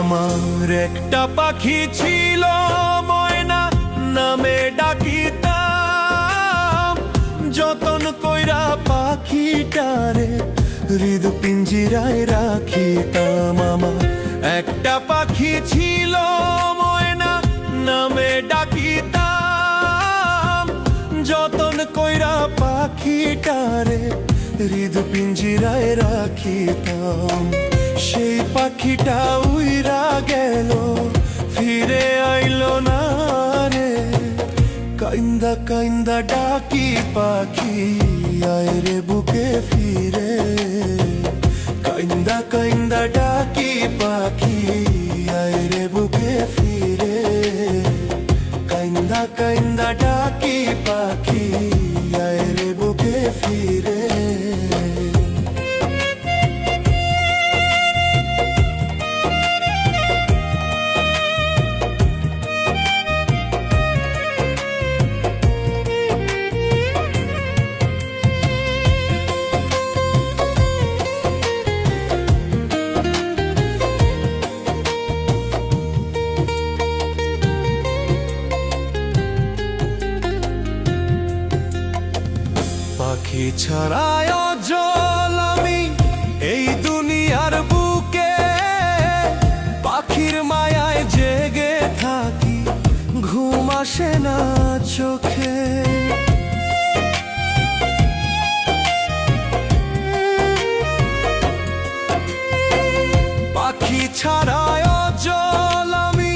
আমার একটা পাখি ছিল ময়না নামে ডাকিতাম, যতন কইরা পাখিটারে হৃদ পিঞ্জিরায় রাখিতাম। আমার একটা পাখি ছিল ময়না নামে ডাকিতাম, যতন কইরা পাখিটারে হৃদ পিঞ্জিরায় রাখিতাম। সেই পাখিটা উইরা গেল ফিরে আইলো না রে, কাইন্দা কাইন্দা ডাকি পাখি আয় রে বুকে ফিরে। কাইন্দা কাইন্দা ডাকি পাখি আয় রে বুকে ফিরে। কাইন্দা কাইন্দা ডাকি পাখি আয় রে বুকে ফিরে। পাখি ছাড়ায় অচল আমি এই দুনিয়ার বুকে, পাখির মায়ায় জেগে থাকি ঘুম আসে না চোখে। পাখি ছাড়ায় অচল আমি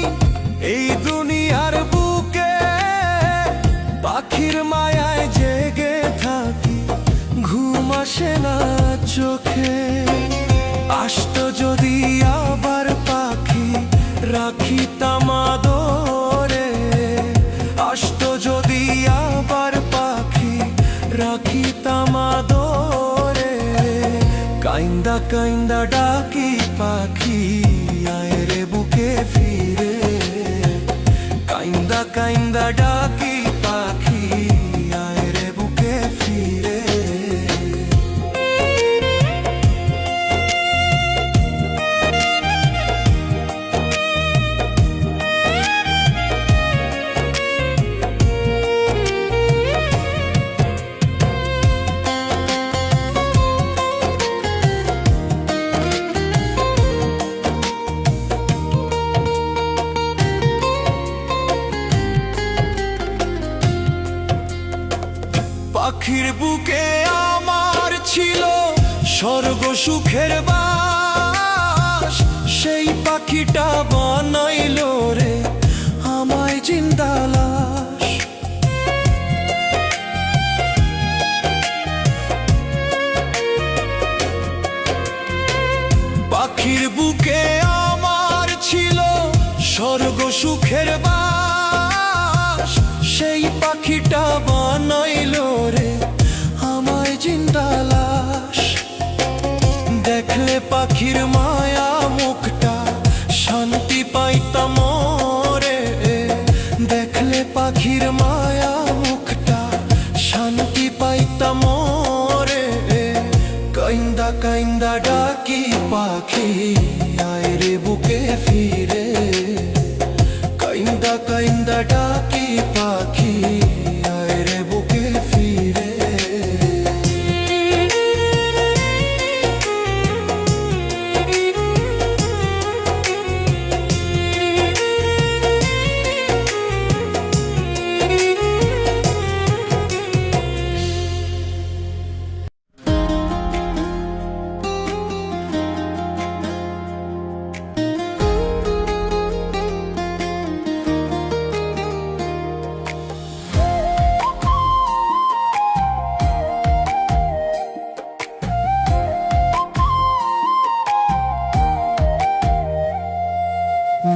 এই দুনিয়ার বুকে, পাখির মায়ায় জেগে থাকি ঘুম আসে না চোখে। আসতো যদি আবার পাখি রাখিতাম আদরে, আসতো যদি আবার পাখি রাখিতাম আদরে। কাইন্দা কাইন্দা ডাকি পাখি আয় রে বুকে ফিরে। কাইন্দা কাইন্দা ডাকি পাখি আয় রে বুকে ফিরে। পাখির বুকে আমার ছিল স্বর্গ সুখের বাস, সেই পাখিটা বানাইল রে আমায় জিন্দা লাশ। পাখির বুকে আমার ছিল স্বর্গ সুখের বাস, সেই পাখিটা বানাইল রে আমায় জিন্দা লাশ। দেখলে পাখির মায়া মুখটা শান্তি পাইতাম রে, দেখলে পাখির মায়া মুখটা শান্তি পাইতাম রে। কাইন্দা কাইন্দা ডাকি পাখি আয় রে বুকে ফিরে। কাইন্দা কাইন্দা ডাকি পাখি আয় রে বুকে ফিরে।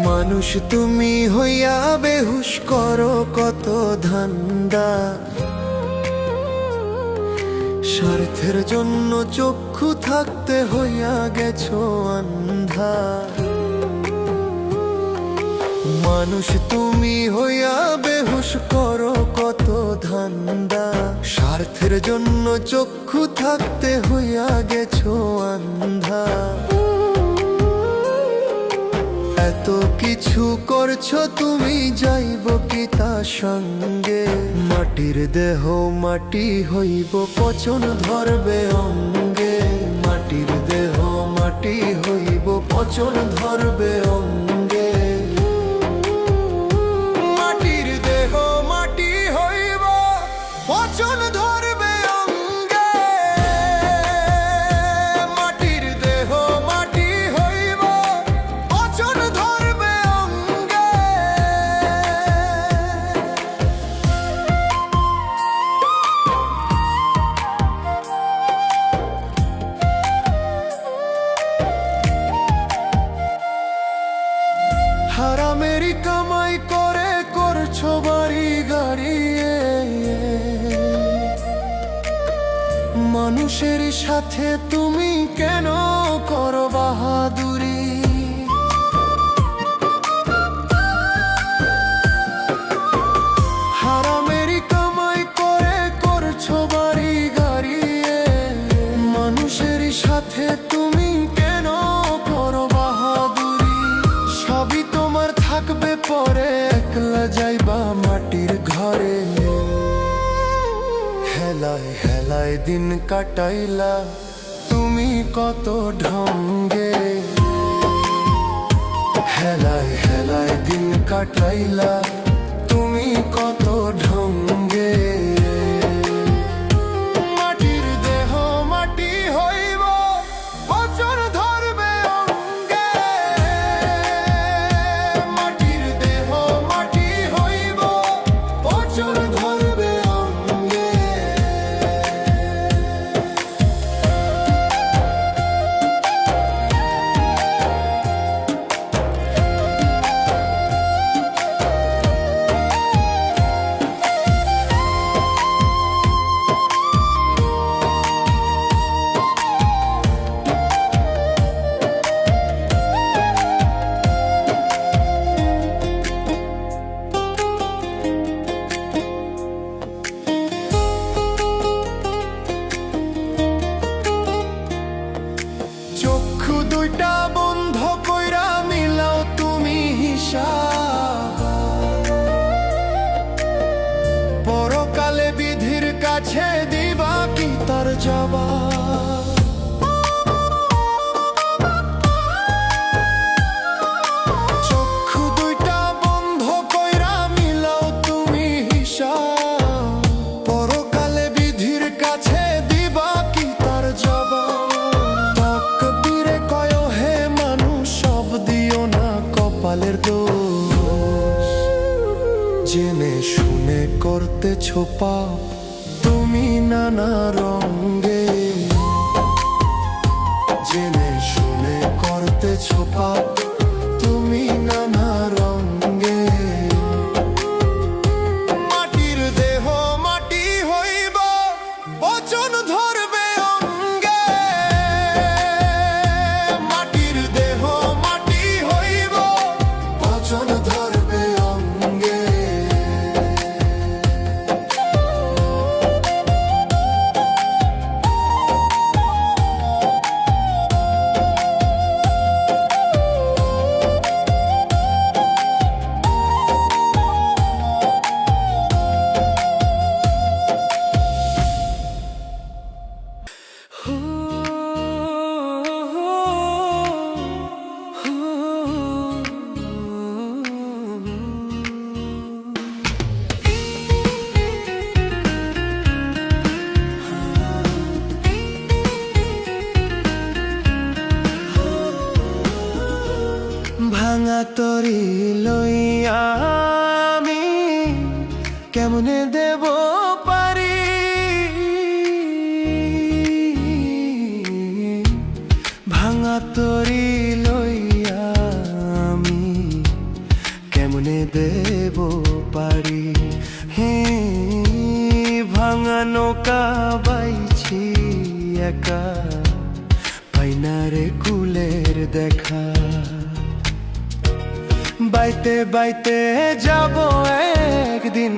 মানুষ তুমি হইয়া বেহুশ করো কত ধান্দা, স্বার্থের জন্য চক্ষু থাকতে হইয়া গেছো আন্ধা। মানুষ তুমি হইয়া বেহুশ করো কত ধান্দা, স্বার্থের জন্য চক্ষু থাকতে হইয়া গেছো আন্ধা। এত কিছু করছো তুমি, যাইব কি তার সঙ্গে? মাটির দেহ মাটি হইব, পচন ধরবে অঙ্গে। মাটির দেহ মাটি হইব, পচন ধরবে অঙ্গে। মাটির দেহ মাটি হইব, পচন ধরবে অঙ্গে। মাটির দেহ মাটি হইব, পচন ধরবে অঙ্গে। হারামেরই কামাই করে করছো বাড়ি গাড়ি, মানুষের সাথে তুমি কেন করো বাহাদুরি? হারামেরই কামাই করে করছো বাড়ি গাড়ি, মানুষের সাথে তুমি কেন করো বাহাদুরি? সবই তোমার থাকবে পরে, একলা যাইবা মাটির ঘরে। হেলায় হেলায় দিন কাটাইলা তুমি কত ঢঙ্গে। হেলায় হেলায় দিন কাটাইলা তুমি কত ঢঙ্গে। মাটির দেহ মাটি হইব, পচন ধরবে অঙ্গে। মাটির দেহ মাটি হইব, পচন ধরবে অঙ্গে। চক্ষু দুইটা বন্ধ কইরা মিলাও তুমি হিসাব। পরকালে বিধির কাছে দিবা কি তার জবাব? চক্ষু দুইটা বন্ধ কইরা মিলাও তুমি হিসাব। পরকালে বিধির কাছে দিবা কি তার জবাব? কপালের দোষ জেনে শুনে করতেছো পাপ তুমি নানা রঙ্গে। জেনে শুনে করতেছো পাপ তুমি নানা রঙ্গে। মাটির দেহ মাটি হইব, পচন ধরবে অঙ্গে। মাটির দেহ মাটি হইব, পচন ধরবে অঙ্গে। ভাঙা তরি লইয়া আমি কেমনে দেব পারি? ভাঙা তরি লইয়া আমি কেমনে দেব পারি? হে ভাঙা নৌকা বাইছি একা, পাইনারে কুলের দেখা। বাইতে বাইতে যাব একদিন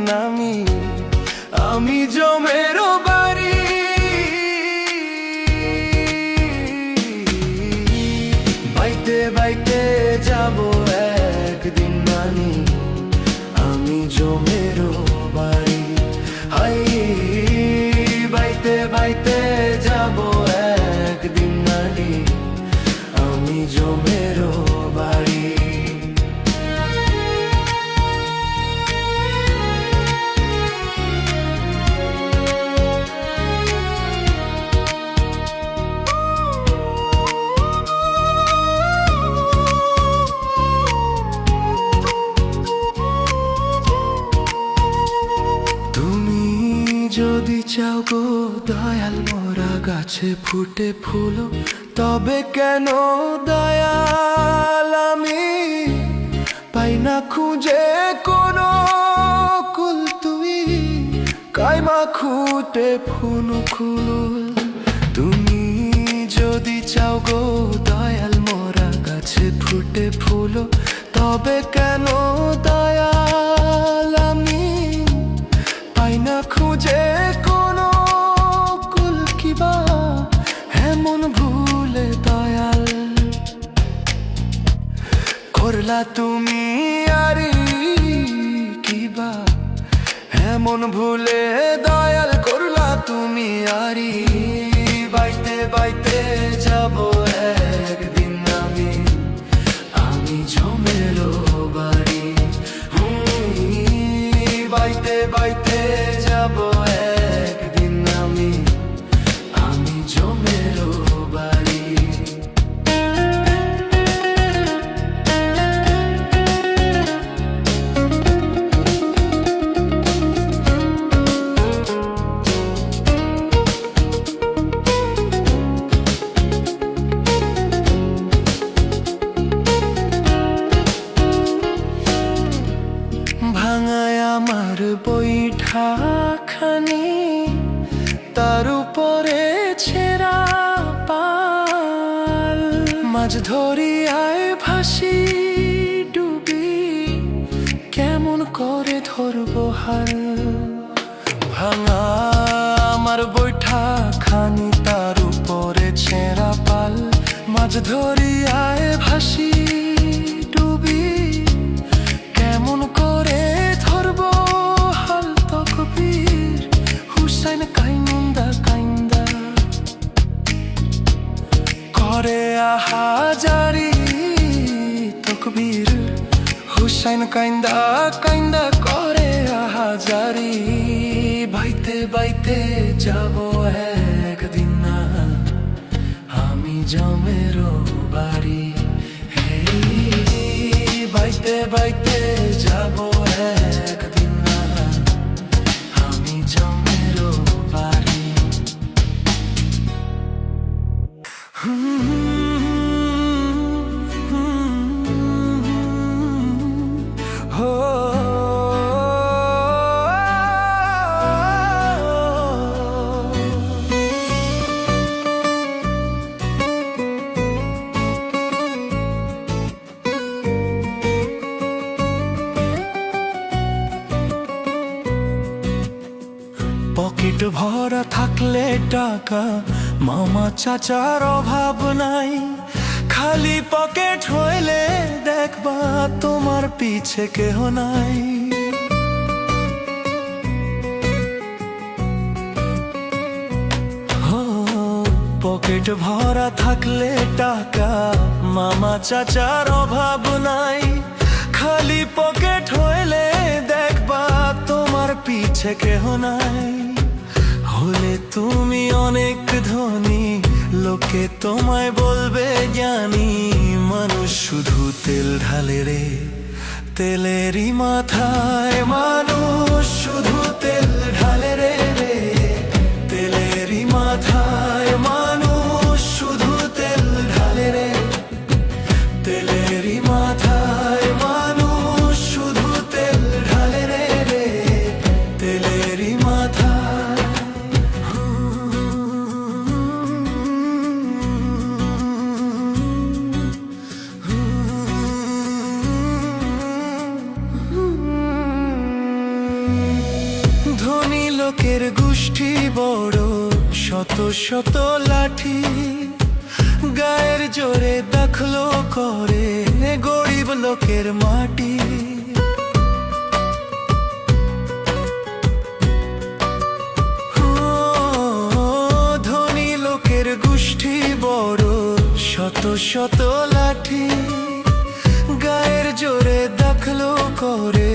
আমি জমের বাড়ি। বাইতে বাইতে যাব জমেরো বাড়ি। যদি চাও গো দয়াল মোরা গাছে ফুটে ফুল, তবে কেন দয়াল আমি পাই না খুঁজে কোনো কুল? তুই কাইমা খুঁটে ফুনু খুল। তুমি যদি চাও গো দয়াল মোরা গাছে ফুটে ফুল, তবে কেন দয়াল আমি পাই না খুঁজে কোনো কুল? কিবা এমন ভুলে দয়াল করলা তুমি আরি? কিবা এমন ভুলে দয়াল করলা তুমি আরি? বাইতে বাইতে যাব একদিন আমি জমেরো বাড়ি। বাইতে বাইতে যাব একদিন আমি জমেরো বাড়ি। ভাঙায় আমার বৈঠাখানি, তার উপরে ছেঁড়া পাল, মাছ ধরিয়ায় ভাসি ডুবি, কেমন করে ধরবো হাল? ভাঙা আমার বৈঠাখানি, তার উপরে ছেঁড়া পাল, মাছ ধরিয়ায় ভাসি ডুবি, কেমন করে ধরবো হাল? তকবীর হুসাইন কাইন্দা কাইন্দা করে আহাজারি। তকবীর হুসাইন কাইন্দা কাইন্দা করে আহাজারি। বাইতে বাইতে যাব একদিন আমি জমেরো বাড়ি। বাইতে বাইতে যাব একদিন আমি জমেরো বাড়ি। পকেট ভরা থাকলে টাকা, মামা চাচার অভাব নাই। খালি পকেট হইলে দেখবা তোমার পিছে কেহ নাই। পকেট ভরা থাকলে টাকা, মামা চাচার অভাব নাই। খালি পকেট হইলে দেখবা তোমার পিছে কেহ নাই। হলে তুমি অনেক ধনী, লোকে তোমায় বলবে জ্ঞানী। মানুষ শুধু তেল ঢালে রে তেলেরই মাথায়, মানুষ শুধু তেল ঢালে রে তেলেরই মাথায়। মানুষ শুধু তেল ঢালে রে তেলেরই মাথায়। মানুষ শুধু তেল ঢালে রে তেলেরই মাথায়। ধনী লোকের গোষ্ঠী বড়, শত শত লাঠি, গায়ের জোরে দখলো করে গরিব লোকের মাটি। ধনী লোকের গোষ্ঠী বড়, শত শত লাঠি গায়ের জোরে দাখলো করে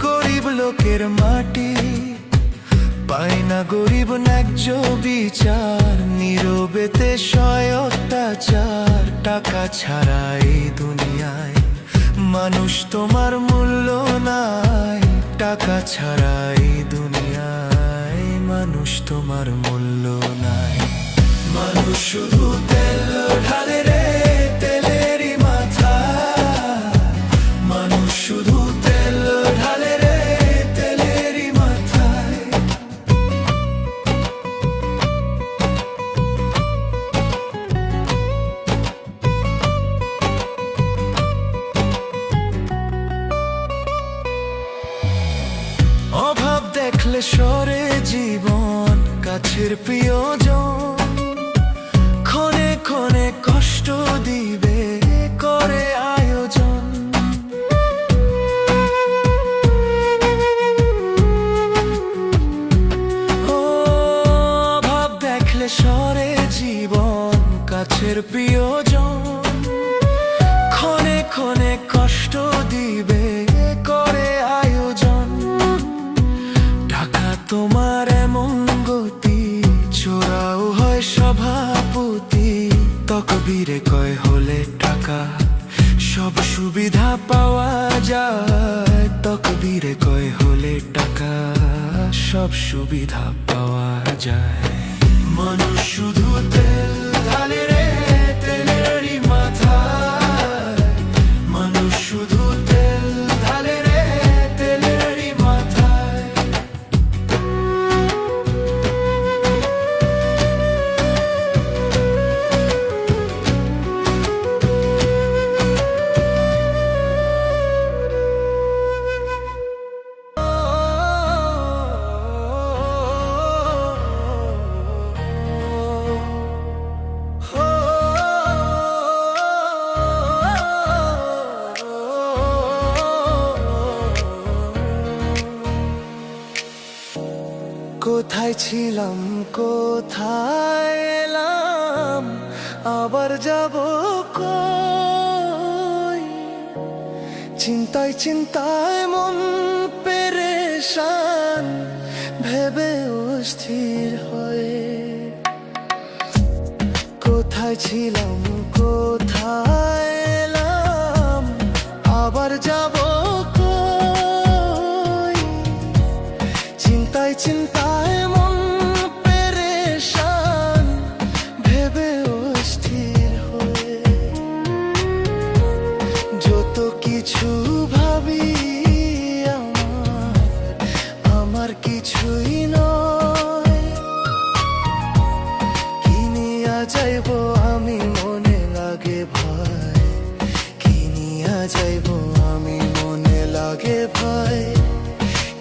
গরিব লোকের মাটি। পায় না গরিব ন্যায্য বিচার, নীরবেতে সয় অত্যাচার। টাকা ছাড়া এই দুনিয়ায় মানুষ তোমার মূল্য নাই। টাকা ছাড়া এই দুনিয়ায় মানুষ তোমার মূল্য নাই। মানুষ শুধু তেল ঢালে রে তেলেরই মাথা। মানুষ শুধু তেল ঢালে রে তেলেরই মাথায়। অভাব দেখলে সরে জীবন, কাছের প্রিয়জন ক্ষণে ক্ষণে কষ্ট দিবে করে আয়োজন। অভাব দেখলে সরে জীবন, কাছের প্রিয়জন ক্ষণে ক্ষণে কষ্ট দিবে করে আয়োজন। টাকা তোমার এমন গতি, চোরাও হয় সভাপতি। তকবীরে কয় হলে টাকা সব সুবিধা পাওয়া যায়। তকবীরে কয় হলে টাকা সব সুবিধা পাওয়া যায়। মানুষ শুধু তেল ঢালে রে তেলেরই মাথায়। মানুষ শুধু তেল ঢালে রে তেলেরই মাথায়। কোথায় ছিলাম কোথায় এলাম, আবার যাব কই? চিন্তায় চিন্তায় মন পেরেশান, ভেবে অস্থির হয়ে। কোথায় ছিলাম কোথায় এলাম, আবার যাব কই? চিন্তায় চিন্তায় মন পেরেশান, ভেবে অস্থির হয়ে। যত কিছু ভাবি আমার কিছুই নয়। কি নিয়া যাইব আমি মনে লাগে ভয়। কি নিয়া যাইব আমি মনে লাগে ভয়।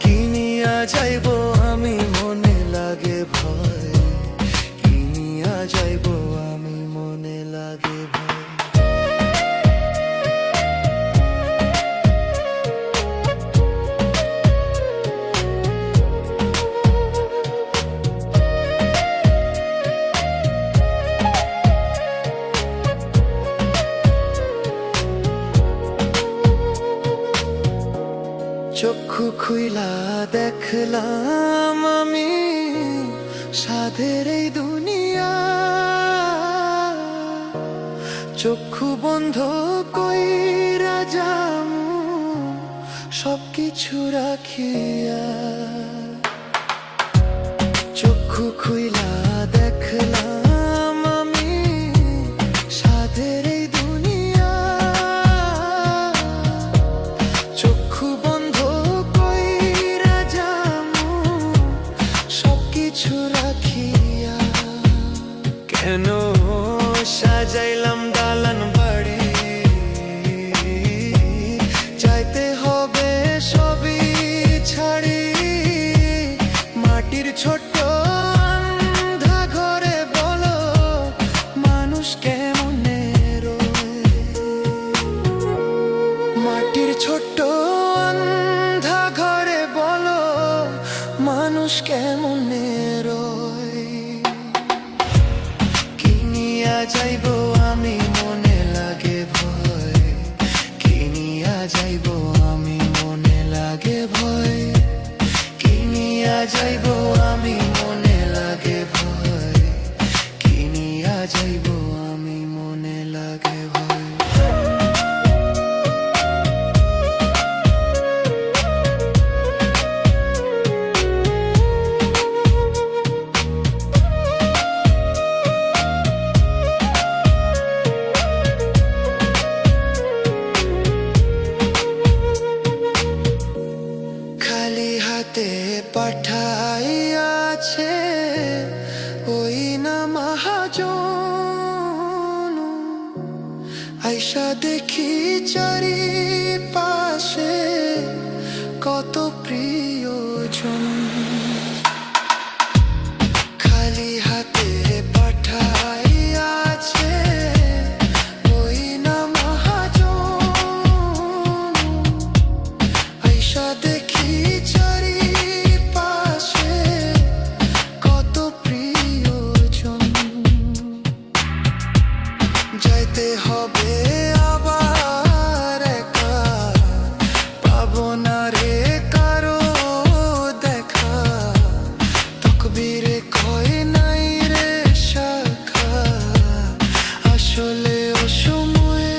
কি নিয়া যাইব আমি মনে লাগে ভয়। কি নিয়া যাইব আমি মনে লাগে ভয়। চক্ষু খুইলা দেখলাম আমি সাধের এই দুনিয়া। চক্ষু বন্ধ কইরা যামু সবকিছু রাখিয়া। চক্ষু খুইলা দেখলাম আমি সাধের এই দুনিয়া। চক্ষু বন্ধ কইরা যামু সবকিছু রাখিয়া। কেন সাজাইলাম দালান বাড়ি, যাইতে হবে সবই ছাড়ি। মাটির ছোট্ট আন্ধা ঘরে বলো মানুষ কেমনে রয়। মাটির ছোট্ট আন্ধা ঘরে বলো মানুষ কেমনে রয়। কি নিয়া যাইব আমি আয়শা দেখি চারিপাশে কত প্রিয়জন, খালি হাতে পাঠাই আছে ওই না মহাজন। আয়শা দেখি চারিপাশে কত প্রিয়জন, যাইতে হবে আবার একা, পাবো না রে কারো দেখা। তকবীরে কয় নাই রে শাখা, আসলে অসময়ে।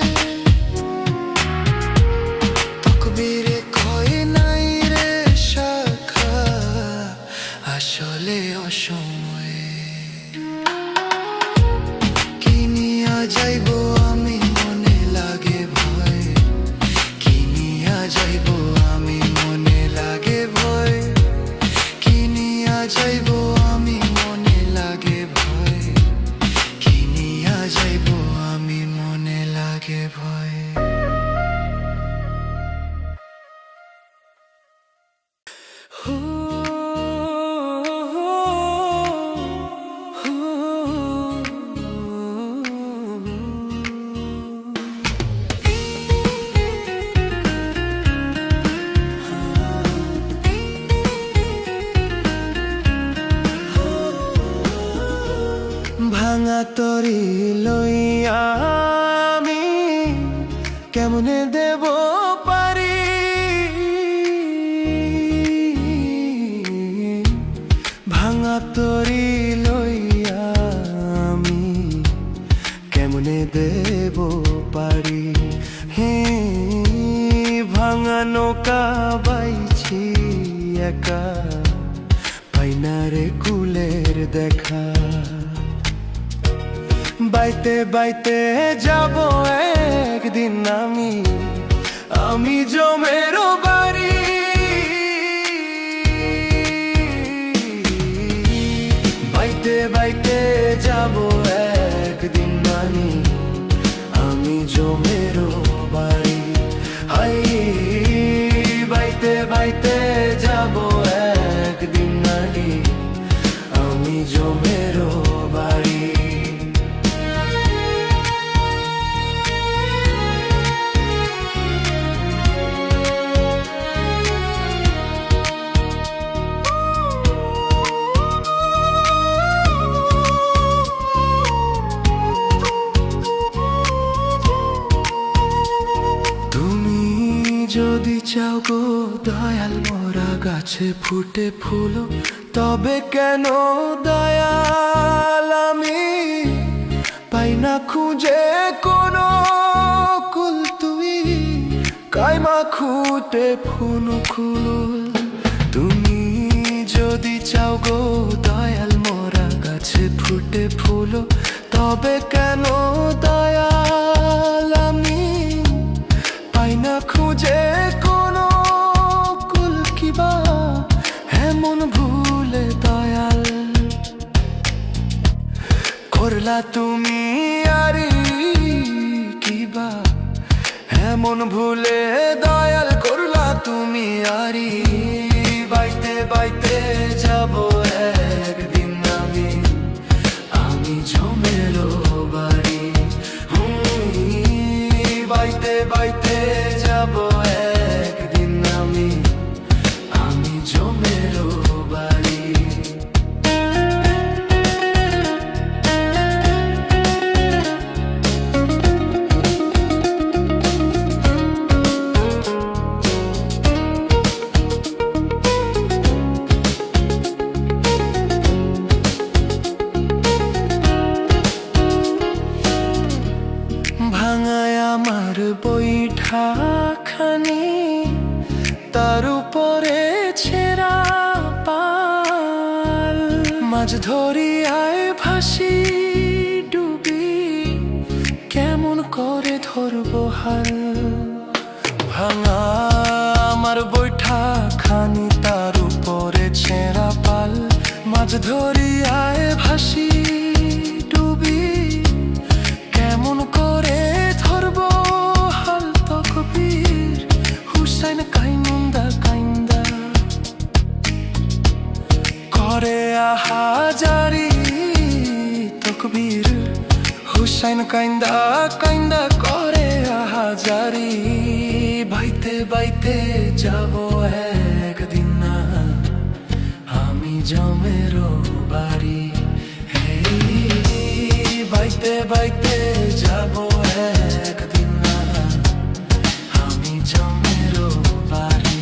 তকবীরে কয় নাই রে শাখা, আসলে অসময়ে। কি নিয়া যাইবো আমি মনে লাগে ভয়, কি নিয়া যাইবো আমি মনে লাগে ভয়, কি নিয়া যাইবো আমি মনে লাগে ভয়, কি নিয়া যাইবো আমি মনে লাগে ভয়। ভাঙা তরি লইয়া আমি কেমনে দেব পারি, ভাঙা তরি লইয়া আমি কেমনে দেব পারি। হে ভাঙা নৌকা বাইছি একা, পাইনা রে কুলের দেখা। বাইতে বাইতে যাব একদিন আমি, আমি জমের বাড়ি। বাইতে বাইতে যাব একদিন আমি, আমি জমের বাড়ি। হাই বাইতে বাইতে যাব একদিন আমি, আমি জমের বাড়ি। যদি চাও গো দয়াল মোরা গাছে ফুটে ফুল, তবে কেন দয়াল আমি পাই না খুঁজে কোনো কুল। তুই কাইমা খুঁটে ফুন খুল। তুমি যদি চাও গো দয়াল মোরা গাছে ফুটে ফুল, তবে কেন দয়াল আমি পাই না খুঁজে কোনো কুল। কিবা এমন ভুলে দয়াল করলা তুমি আরি, কিবা এমন ভুলে দয়াল করলা তুমি আরি। বাইতে বাইতে যাব একদিন আমি, আমি জমের বাড়ি। বাইতে বাইতে যাব একদিন আমি, আমি জমের বাড়ি। ভাঙায় আমার বৈঠা খানি, তার উপরে ছেঁড়া পাল। মাছ ধরিয়ায় ভাসি ডুবি, কেমন করে ধরবো হাল। ভাঙা আমার বৈঠা খানি, তার উপরে ছেঁড়া পাল। মাছ ধরিয়ায় ভাসি ডুবি, কেমন করে ধরবো শাইন কাইন্দা কাইন্দা করে আহাজারি, বাইতে বাইতে যাব একদিন না আমি জমেরও বাড়ি। বাইতে বাইতে যাব একদিন না আমি জমেরও বাড়ি।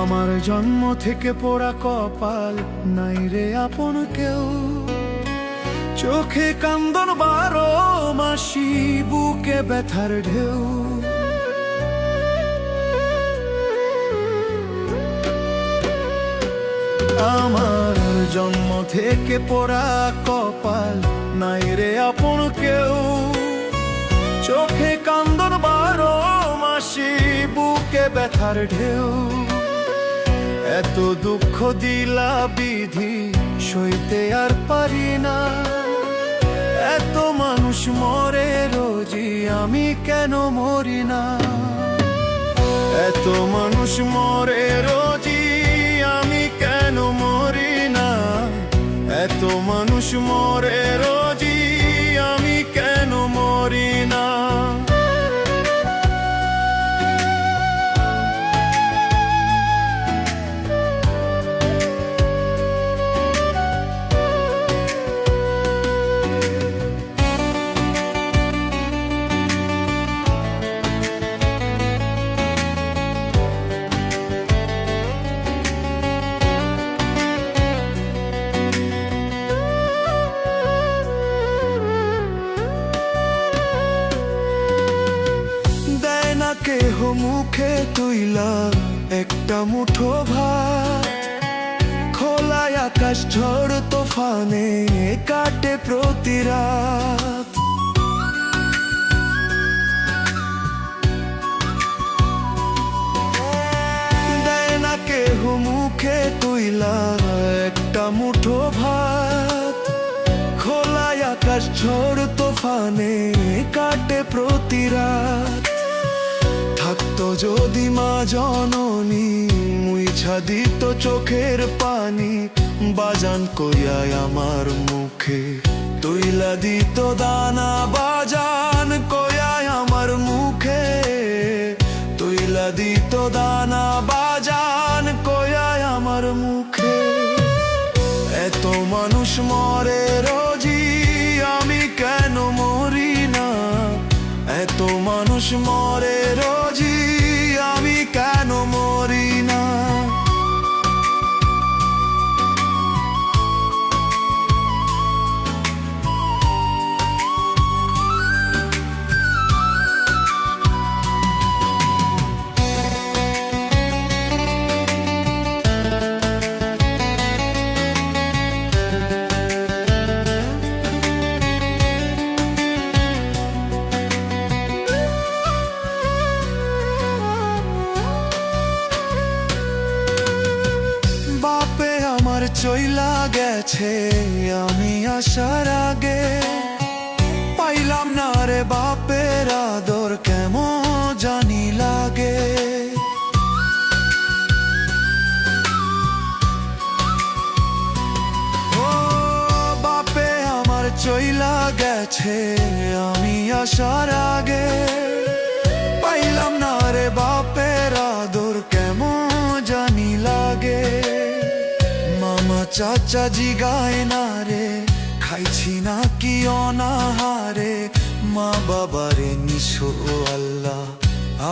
আমার জন্ম থেকে পোড়া কপাল, নাই রে আপন কেউ, চোখে কান্দন 12 মাসি, বুকে ব্যথার ঢেউ। আমার জন্ম থেকে পোড়া কপাল, নাই রে আপন কেউ, চোখে কান্দন 12 মাসি, বুকে ব্যথার ঢেউ। এত দুঃখ দিলা বিধি, সইতে আর পারি না। এত মানুষ মরে রোজি, আমি কেন মরি না? এত মানুষ মরে রোজি, আমি কেন মরি না? এত মানুষ মরে রোজি, আমি কেন মরি না? কেহ মুখে তুইলা একটা মুঠো ভাত, খোলায় আকাশ ঝড় তোফানে কাটে প্রতি রাত। দেয় না কেহ মুখে তুইলা একটা মুঠো ভাত, খোলায় আকাশ ঝড় তোফানে কাটে প্রতি রাত। থাকতো যদি মা জননী, মুইছা দিত চোখের পানি, বাজান কইয়ায় আমার মুখে তুইলা দিত দানা। বাজান কইয়ায় আমার মুখে তুইলা দিত দানা। বাজান কইয়ায় আমার মুখে। এত মানুষ মরে রোজি, আমি কেন মরি না? এত মানুষ মরে রোজি, আমি কেন মরি না? চইলা গেছে আমি আসার আগে, পাইলাম না রে বাপের আদর, কেমন জানি লাগে। ও বাপে আমার চইলা গেছে আমি আসার আগে, পাইলাম না রে বাপের আদর, কেমন জানি লাগে। মামা চাচা জিগায় না রে, খাইছি না কি অনাহারে। মা বাবারে নিছো আল্লাহ,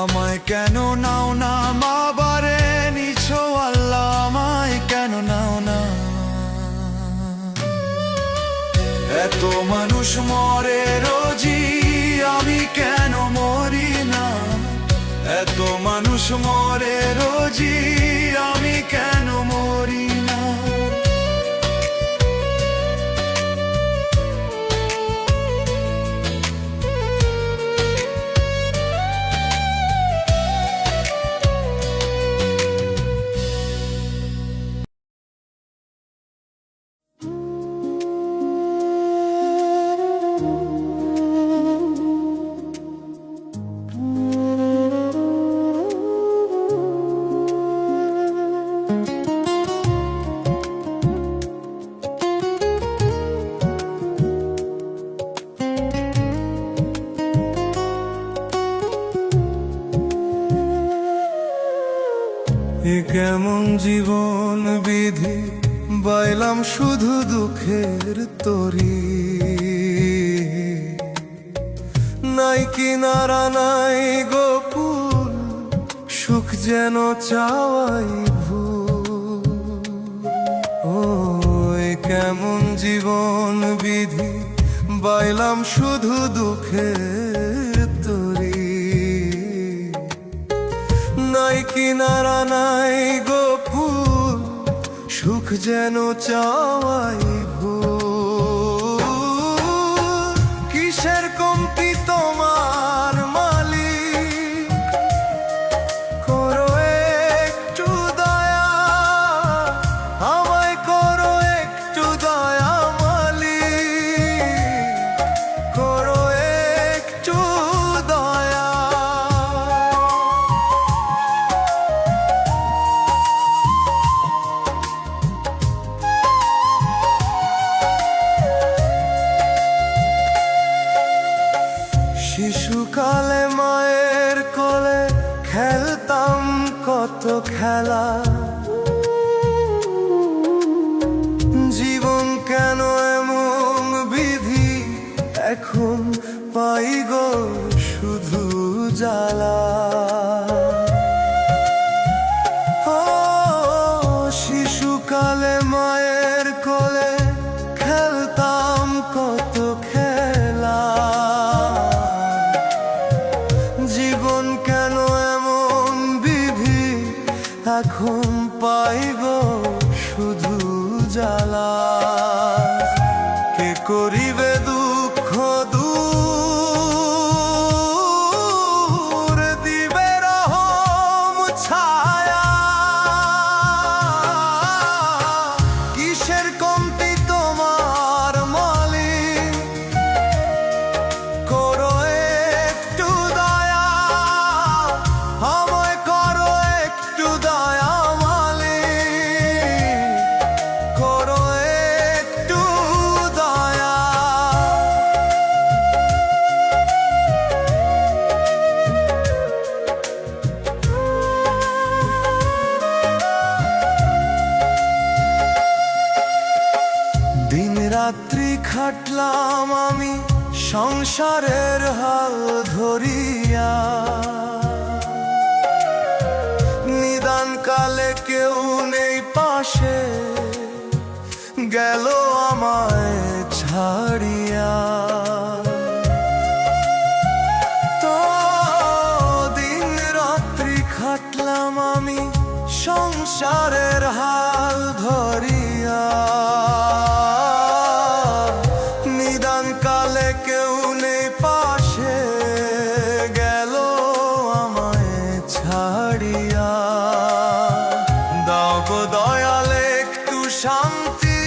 আমায় কেন নাও না? মা বাবারে নিছো আল্লাহ, আমায় কেন নাও না? এত মানুষ মরে রোজি, আমি কেন মরি না? এত মানুষ মরে রোজি, আমি কেন মরি না? বিধি বাইলাম শুধু দুঃখের তরি। নাই কিনারা নাই গোকুল, সুখ যেন চাওয়াই ভুল। ওই কেমন জীবন বিধি বাইলাম শুধু দুঃখের তরি। নাই কিনারা নাই গোকুল, সুখ যেন চাওয়াই ভুল। কিসের কমতি তোমার মালিক, করো একটু দয়া, আমায় করো একটু দয়া মালিক, করো একটু দয়া। শিশুকালে মায়ের কোলে খেলতাম কত খেলা, জীবন কেন এমন বিধি, এখন পাই গো শুধু জ্বালা। ও শিশুকালে মায়ের কোলে খেলতাম কত খেলা, জীবন কেন এমন বিধি, এখন পাই গো শুধু জ্বালা। কে করিবে দুঃখ দূর, দিবে রহম ছায়া। কিসের কমতি তোমার মালিক, করো একটু দয়া, আমায় করো একটু দয়া মালিক, করো একটু দয়া। দিন রাত্রি খাটলাম আমি সংসারের হাল ধরিয়া, নিদান কালে কেউ নেই পাশে, গেল আমায় ছাড়িয়া। তো দিন রাত্রি খাটলাম আমি সংসারের হাল ধরিয়া, নিদান কালে কেউ নেই পাশে, গেল আমায় ছাড়িয়া। দাও গো দয়াল একটু শান্তি,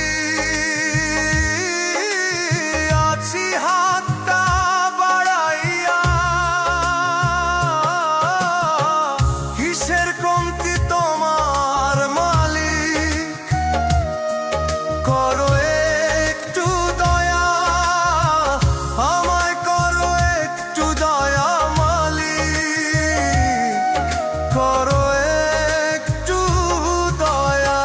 আছি হাতটা বাড়াইয়া। কিসের কমতি তোমার মালিক, করো একটু দয়া, আমায় করো একটু দয়া মালিক, করো একটু দয়া।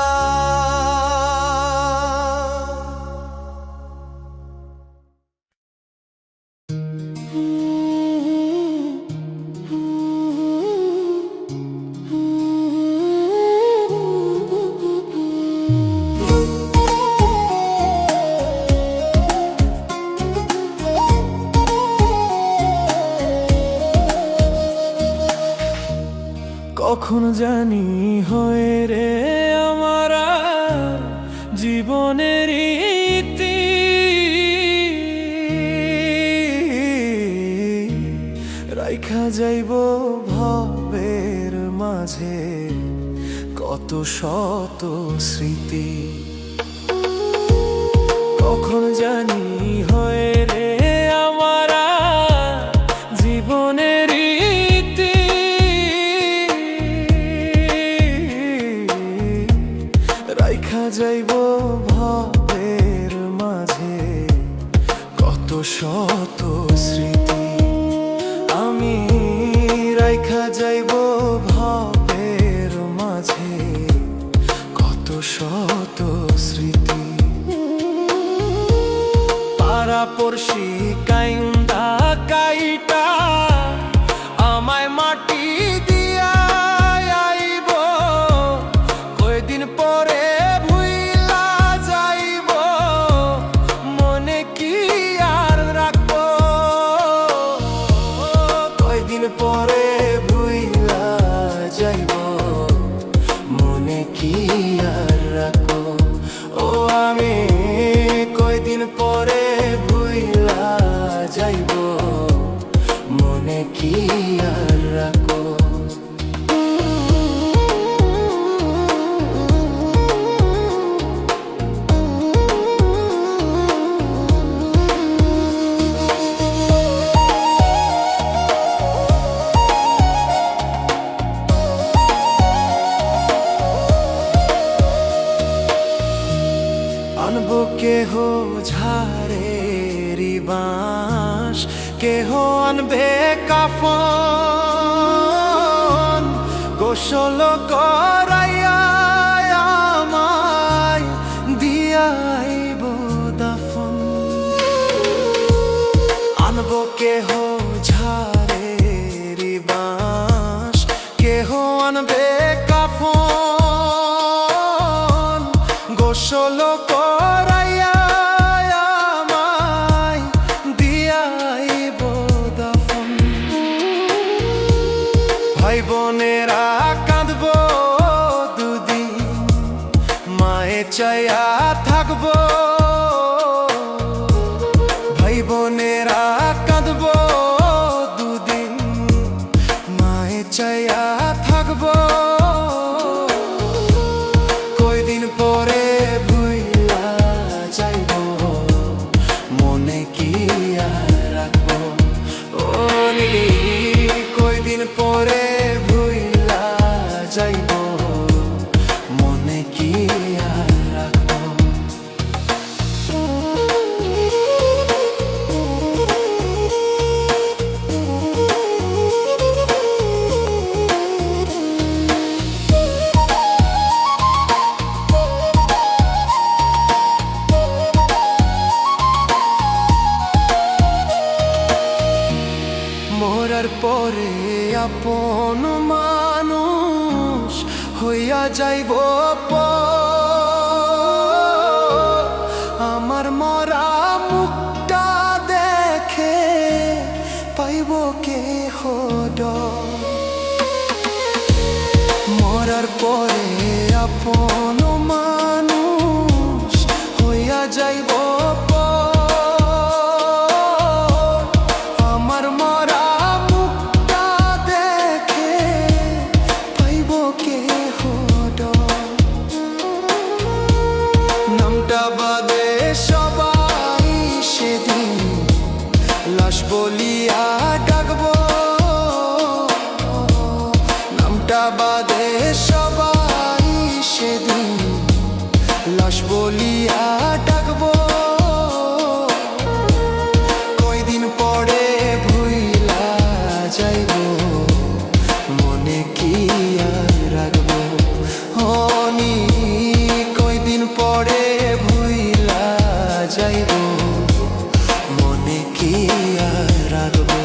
কখন জানি হয়ে রে আমার জীবনের ইতি, রাইখা যাইব ভবের মাঝে কত শত স্মৃতি। কখন জানি হয়ে রে আমার জীবনের ইতি, রাইখা যাইব ভবের মাঝে কত শত স্মৃতি। আমি রাইখা যাইব ভবের মাঝে কত শত পড়শি কাইন্দা কাইটা আমায় মাটি দিয়া আইব, কয়দিন পরে ভুইলা যাইব, মনে কি আর রাখবো, কয়দিন পরে ভুইলা যাইব, মনে কি আর রাখবো। ও আমি কয়দিন পরে ভুইলা যাইব, মনে কি আর রাখবো। আনবো কেহ ঝাড়েরি বাঁশ, কেহ আনবে কাফন, গোসল করাইয়া আমায় দিয়াইব দাফন। আনবো কেহ ঝাড়েরি বাঁশ, কেহ আনবে কাফন, গোসল করাইয়া আমায় দিয়াইব দাফন। ভাই বোনেরা কাঁদব দুদিন, মায়ে চাইয়া থাকব, ভাই বোনেরা কাঁদব দুদিন, মায়ে চাইয়া থাকব, কয়দিন পরে ভুইলা যাইব, মনে কি আর রাখবো। ও কয়দিন পরে ভুইলা যাইব, মনে কি আর রাখবো। মরার পরে আপন মানুষ হইয়া যাইব পর, আমার মরা মুখটা দেখে পাইব কেহ ডর। মরার পরে আপন মানুষ হইয়া যাইব পর, আমার মরা মুখটা দেখে পাইব কেহ ডর। নামটা বাদে সবাই সেদিন লাশ বলিয়া ডাকবো, নামটা বাদে সবাই সেদিন লাশ বলিয়া ডাকবো, কয়দিন পরে ভুইলা যাইব, মনে কি আর রাখবো। হনি কয়দিন পরে ভুইলা যাইব, মনে কি আর রাখবো।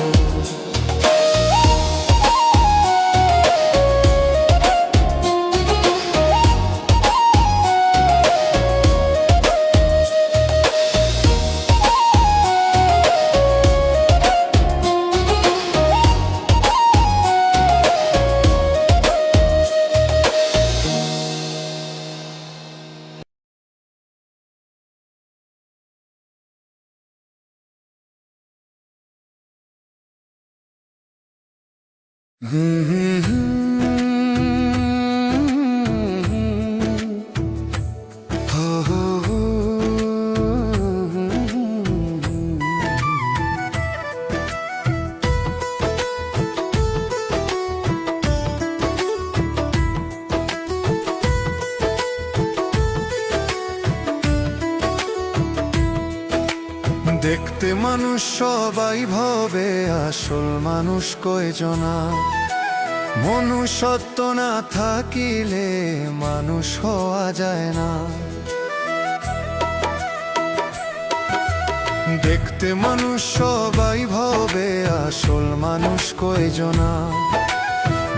দেখতে মানুষ সবাই ভাবে, আসল মানুষ কয়জনা। মনুষ্যত্ব না থাকিলে মানুষ হওয়া যায় না। দেখতে মানুষ সবাই ভাবে, আসল মানুষ কয়জনা।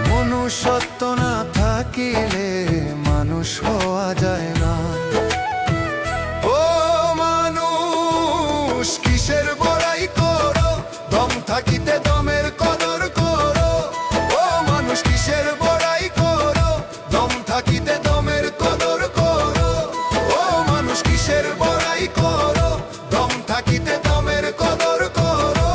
মনুষ্যত্ব না থাকিলে মানুষ হওয়া যায় না। ও মানুষ কিসের বড়াই করো, দম থাকিতে দমের কদর করো। ও মানুষ কিসের বড়াই করো, দম থাকিতে দমের কদর করো। ও মানুষ কিসের বড়াই করো, দম থাকিতে দমের কদর করো।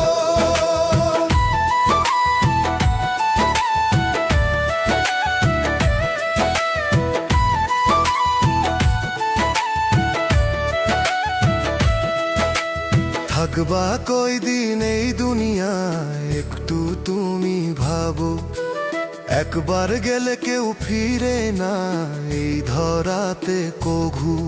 থাকবা কয়দিন এই দুনিয়ায় একটু তুমি ভাবো, একবার গেলে কেউ ফিরে না এই ধরাতে কঘু।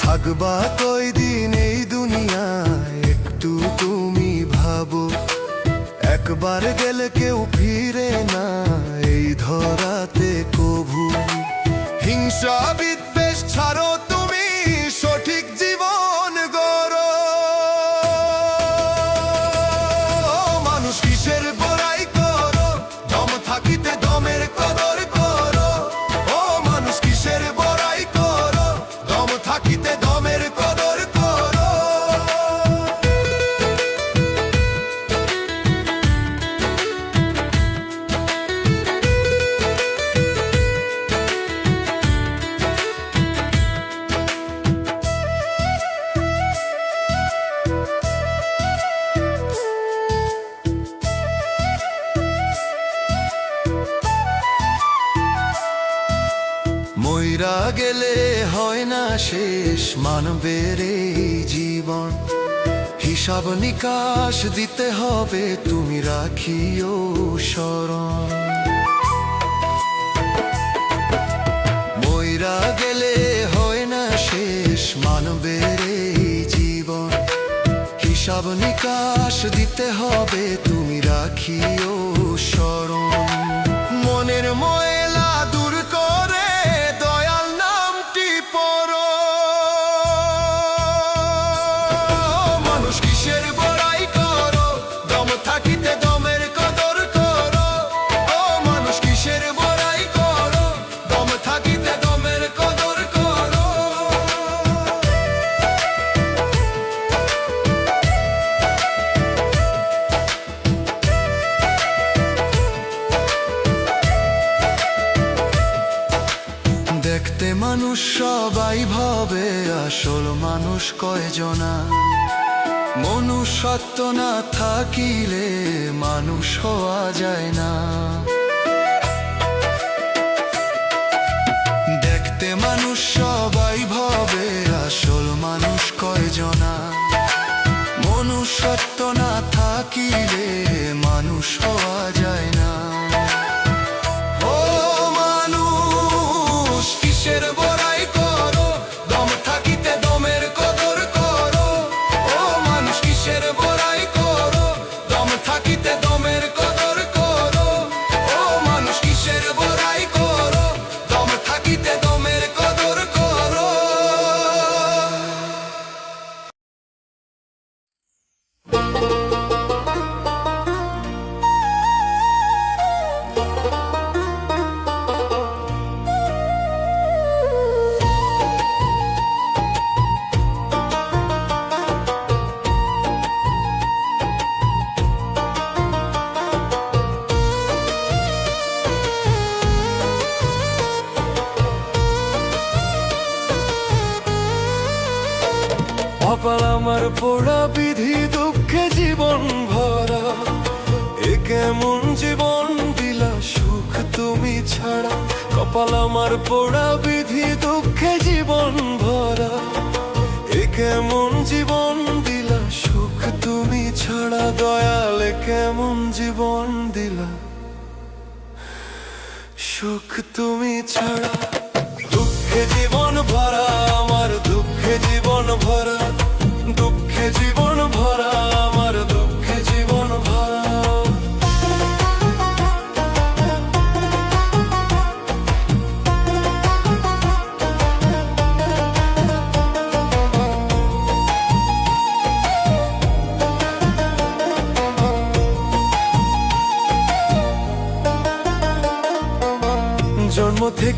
থাকবা কয়দিন এই দুনিয়ায় একটু তুমি ভাবো, একবার গেলে কেউ ফিরে না এই ধরাতে কভু। হিংসা বিদ্বেষ ছাড়ো, তুমি সঠিক জীবন গড়ো। মানুষ কিসের বড়াই করো, দম থাকিতে দমের কদর করো। ও মানুষ কিসের বড়াই করো, দম থাকিতে দমের কদর করো। মইরা গেলে হয় না শেষ মানবের এই জীবন, হিসাব নিকাশ দিতে হবে তুমি রাখিও স্মরণ। মইরা গেলে হয় না শেষ মানবের এই জীবন, হিসাব নিকাশ দিতে হবে তুমি রাখিও স্মরণ। মনের ময়লা দূর করে দয়াল নামটি পড়ো। মানুষ কিসের বড়াই করো, দম থাকিতে দমের কদর করো। ও মানুষ কিসের বড়াই করো, দম থাকিতে দমের কদর করো। দেখতে মানুষ সবাই ভাবে, আসল মানুষ কয়জনা। মনুষ্যত্ব না থাকিলে মানুষ হওয়া যায় না। দেখতে মানুষ সবাই ভাবে, আসল মানুষ কয়জনা। মনুষ্যত্ব না থাকিলে মানুষ হওয়া যায় না। ও মানুষ কিসের বড়াই করো, দম থাকিতে দমের কদর করো। ও মানুষ কিসের বড়াই করো, দম থাকিতে দমের কদর করো। ও মানুষ কিসের বড়াই করো, দম থাকিতে দমের কদর করো। কপাল আমার পোড়া বিধি, দুঃখে জীবন ভরা। এ কেমন জীবন দিলা সুখ তুমি ছাড়া। কপাল আমার পোড়া বিধি, দুঃখে জীবন ভরা। এ কেমন জীবন দিলা সুখ তুমি ছাড়া। দয়াল এ কেমন জীবন দিলা সুখ তুমি ছাড়া। দুঃখে জীবন ভরা আমার, দুঃখে জীবন ভরা। দুঃখে জীবন ভরা আমার, দুঃখে জীবন ভরা।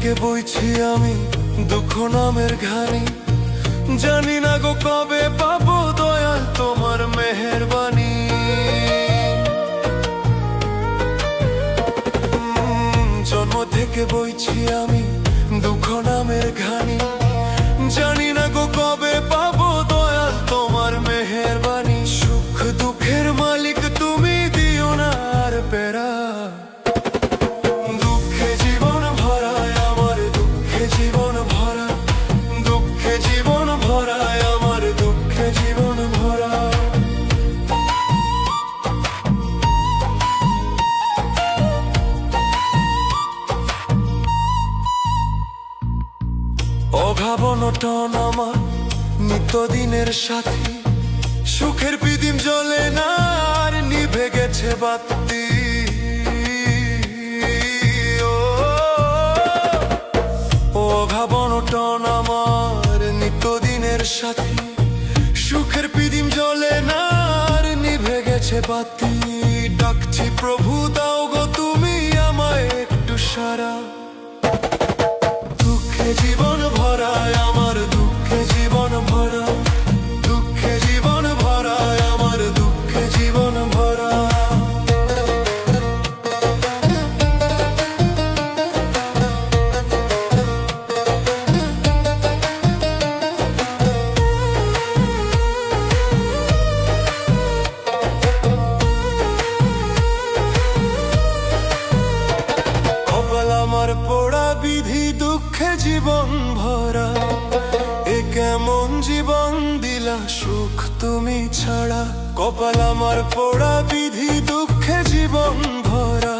থেকে বইছি আমি দুঃখ নামের ঘানি, জানি না গো কবে পাবো দয়াল তোমার মেহেরবানি। জন্ম থেকে বইছি আমি দুঃখ নামের ঘানি, জানি না গো কবে পাবো দয়াল তোমার মেহেরবানি। সুখ দুঃখের মালিক তুমি, দিও না আর পেরা। দুঃখে জীবন ভরায় আমার, দুঃখে জীবন ভরা, দুঃখে জীবন ভরায় আমার, দুঃখে জীবন ভরা। অভাব অনটন আমার নিত্যদিনের সাথী, সুখের পিদিম জ্বলে না আর নিভে গেছে বাতি। অভাব অনটন আমার নিত্যদিনের সাথী, সুখের পিদিম জ্বলে না আর নিভে গেছে বাতি। ডাকছি প্রভু দাও গো তুমি আমায় একটু সারা। দুঃখে জীবন ভরায় আমার, দুঃখে জীবন ভরা, দুঃখে জীবন ভরায় আমার, দুঃখে জীবন ভরা। কপাল আমার পোড়া বিধি, দুঃখে জীবন ভরা। এ কেমন জীবন দিলা সুখ তুমি ছাড়া। কপাল আমার পোড়া বিধি, দুঃখে জীবন ভরা।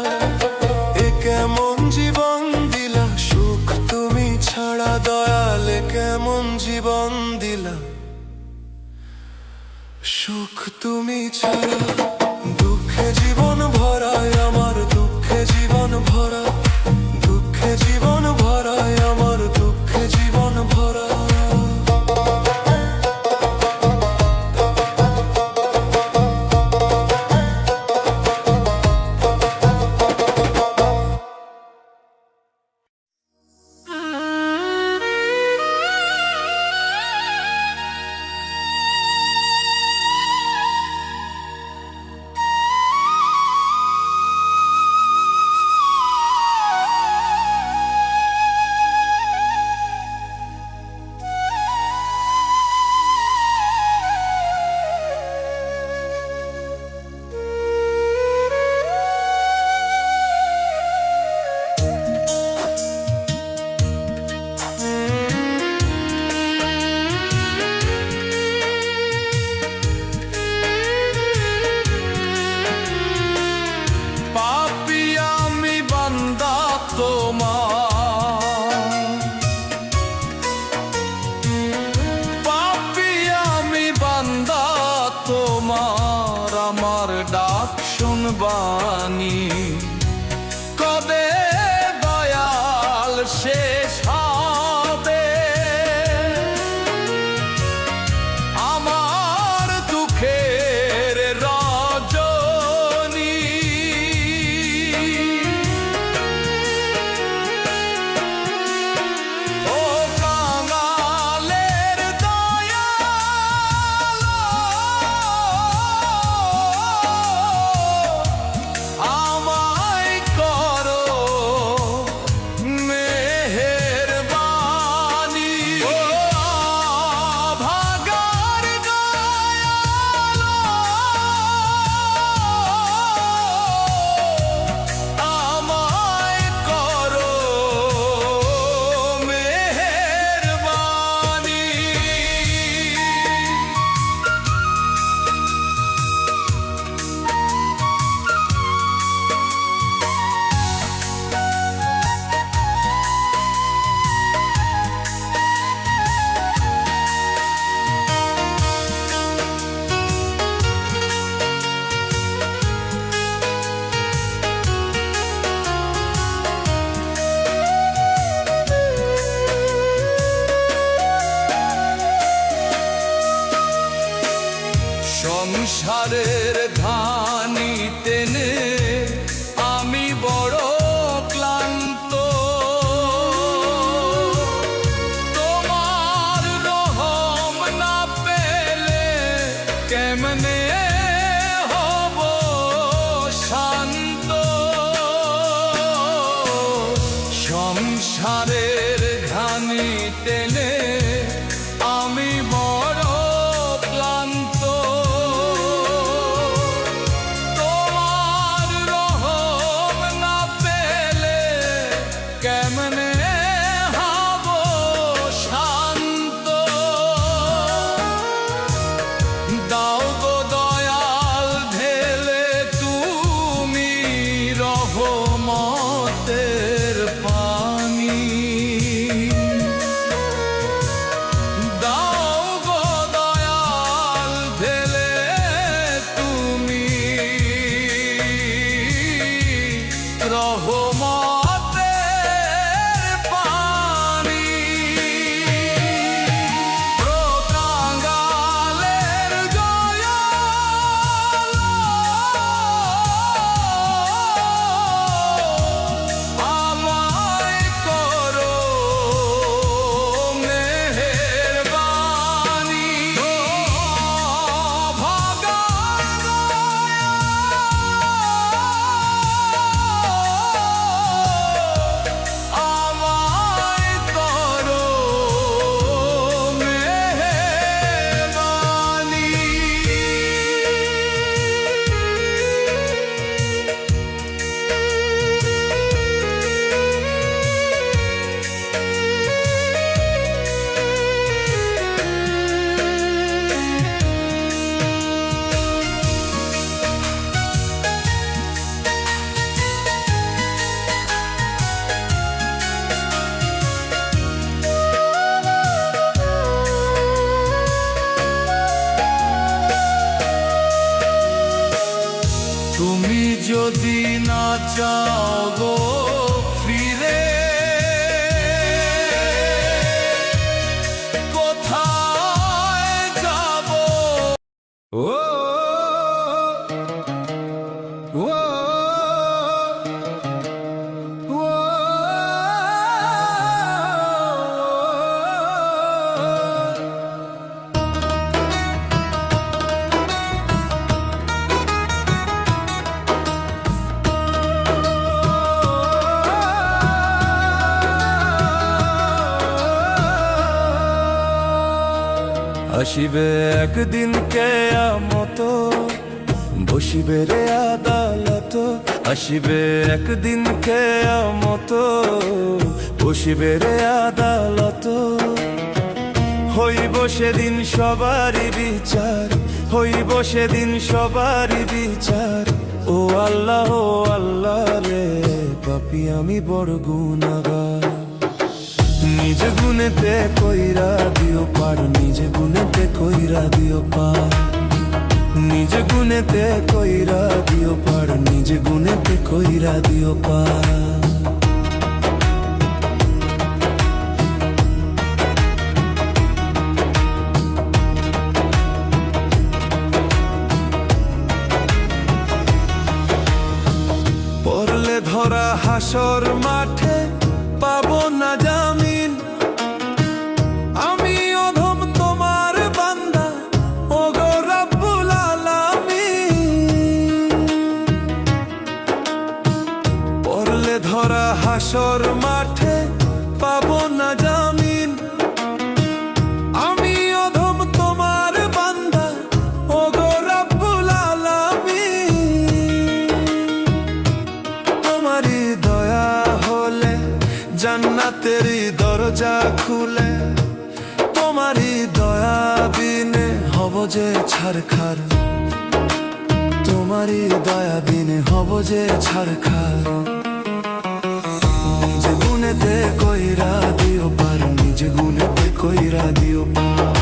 এ কেমন জীবন দিলা সুখ তুমি ছাড়া। দয়াল এ কেমন জীবন দিলা সুখ তুমি ছাড়া। দুঃখে জীবন ভরায় আমার, দুঃখে জীবন ভরা, দুঃখে জীবন ভরায় আমার, দুঃখে জীবন ভরা। বাণী কবে দয়াল শেষ হবে? আমার দুঃখের রজনী ও কাঙালের দয়াল আমায় করো মেহের। আসিবে একদিন কেয়ামত, বসিবে রে আদালত। আসিবে একদিন কেয়ামত, বসিবে রে আদালত। হইব সেদিন সবারই বিচার, হইব সেদিন সবারই বিচার। ও আল্লাহ ও আল্লাহ রে, পাপী আমি বড় গুনাহগার। নিজ গুণেতে কইরা দিও পার, নিজ গুণেতে কইরা দিও পার। নিজ গুণেতে কইরা দিও পার, নিজ গুণেতে কইরা দিও পার। পড়লে ধরা হাসর মাঠে পাবো না জামিন। আমি অধম তোমার বান্দা, ওগো রব্বুল আলামিন। পড়লে ধরা হাসর মাঠে পাবো না জামিন। আমি অধম তোমার বান্দা, ওগো রব্বুল আলামিন। তোমারই দয়া হলে জান্নাতেরই দরজা খুলে, তোমারই দয়া বিনে হব যে ছারখার। তোমারই দয়া বিনে হব যে ছারখার। নিজ গুণেতে কইরা দিও পার, নিজ গুণেতে কইরা দিও পার।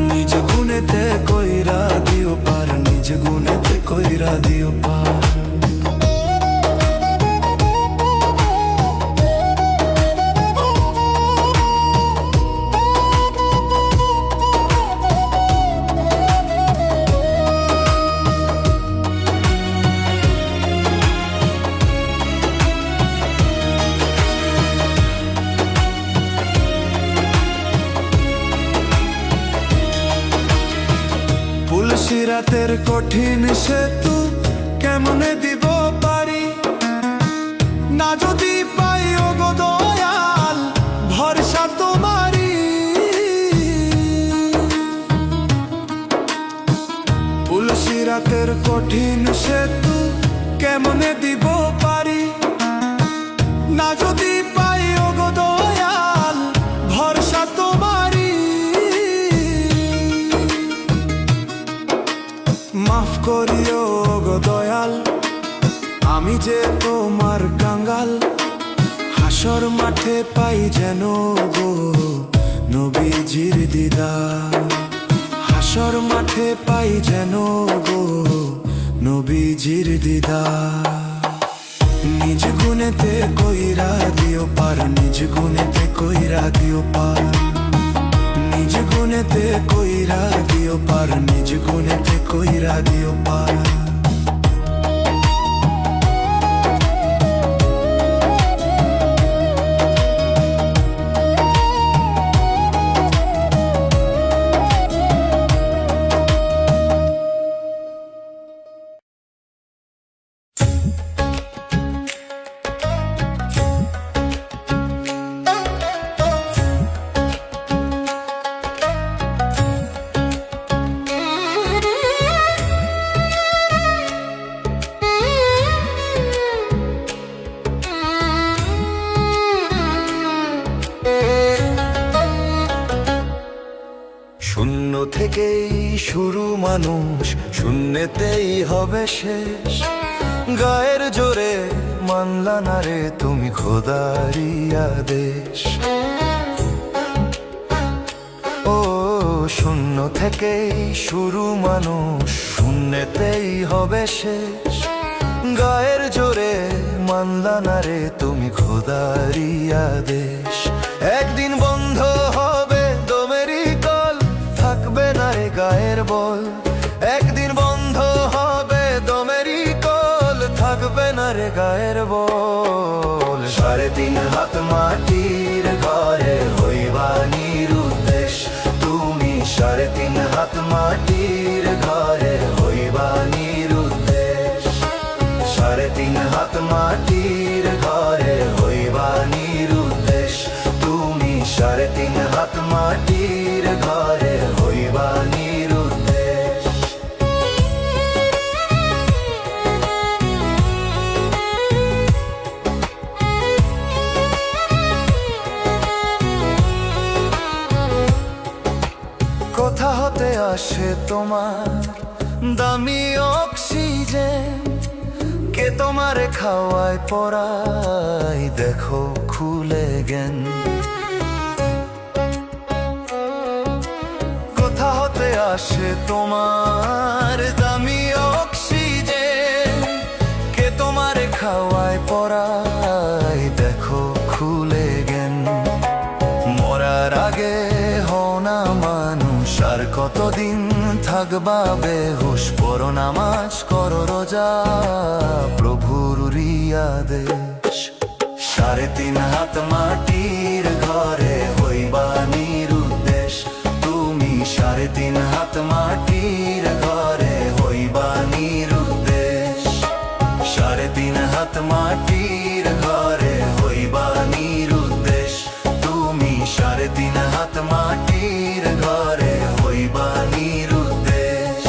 নিজ গুণেতে কইরা দিও পার, নিজ গুণেতে কইরা দিও পার। সিরাতের কঠিন সেতু কেমনে দিব পারি, না যদি পাই ওগো দয়াল ভরসা তোমারি। সিরাতের কঠিন সেতু কেমনে দিব পারি, না যদি পাই ওগো দয়াল ভরসা তোমারি। মাফ করিও গো দয়াল, আমি যে তোমার কাঙ্গাল। হাসর মাঠে পাই যেন গো নবীজির দিদার। হাসর মাঠে পাই যেন গো নবীজির দিদার। নিজ গুণেতে কইরা দিও পার, নিজ গুণেতে কইরা দিও পার। নিজ গুণেতে কইরা দিও পার, নিজ গুণেতে কইরা দিও পার। শূন্য থেকেই শুরু মানুষ, শূন্যতেই হবে শেষ। গায়ের জোরে মানলা না রে তুমি খোদারি আদেশ। ও শূন্য থেকেই শুরু মানুষ, শূন্যতেই হবে শেষ। গায়ের জোরে মানলা না রে তুমি খোদারি আদেশ। একদিন বন্ধ হবে দমেরই কল, থাকবে না রে গায়ের বল। একদিন বন্ধ হবে দমেরই কল, থাকবে না রে গায়ের বল। 3.5 হাত মাটির ঘরে হইবা নিরুদ্দেশ তুমি। 3.5 হাত মাটির ঘরে হইবা নিরুদ্দেশ। 3.5 হাত মাটির ঘরে হইবা নিরুদ্দেশ তুমি। 3.5 হাত মাটির ঘরে আসে তোমার দামি অক্সিজেন, কে তোমারে খাওয়ায় পরায় দেখো খুলে জ্ঞান। কোথা হতে আসে তোমার দামি অক্সিজেন, কে তোমারে খাওয়ায় পরায় দেখো খুলে জ্ঞান। মরার আগে হও না মানুষ, আর কতদিন থাকবা বেহুশ। পড়ো নামাজ করো রোজা, প্রভুর রিয়াদেশ। 3.5 হাত মাটির ঘরে হইবা নিরুদ্দেশ। তুমি 3.5 হাত মাটির ঘরে হইবা নিরুদ্দেশ। 3.5 হাত মাটির ঘরে হইবা নিরুদ্দেশ। তুমি 3.5 হাত মাটির ঘরে হইবা নিরুদ্দেশ।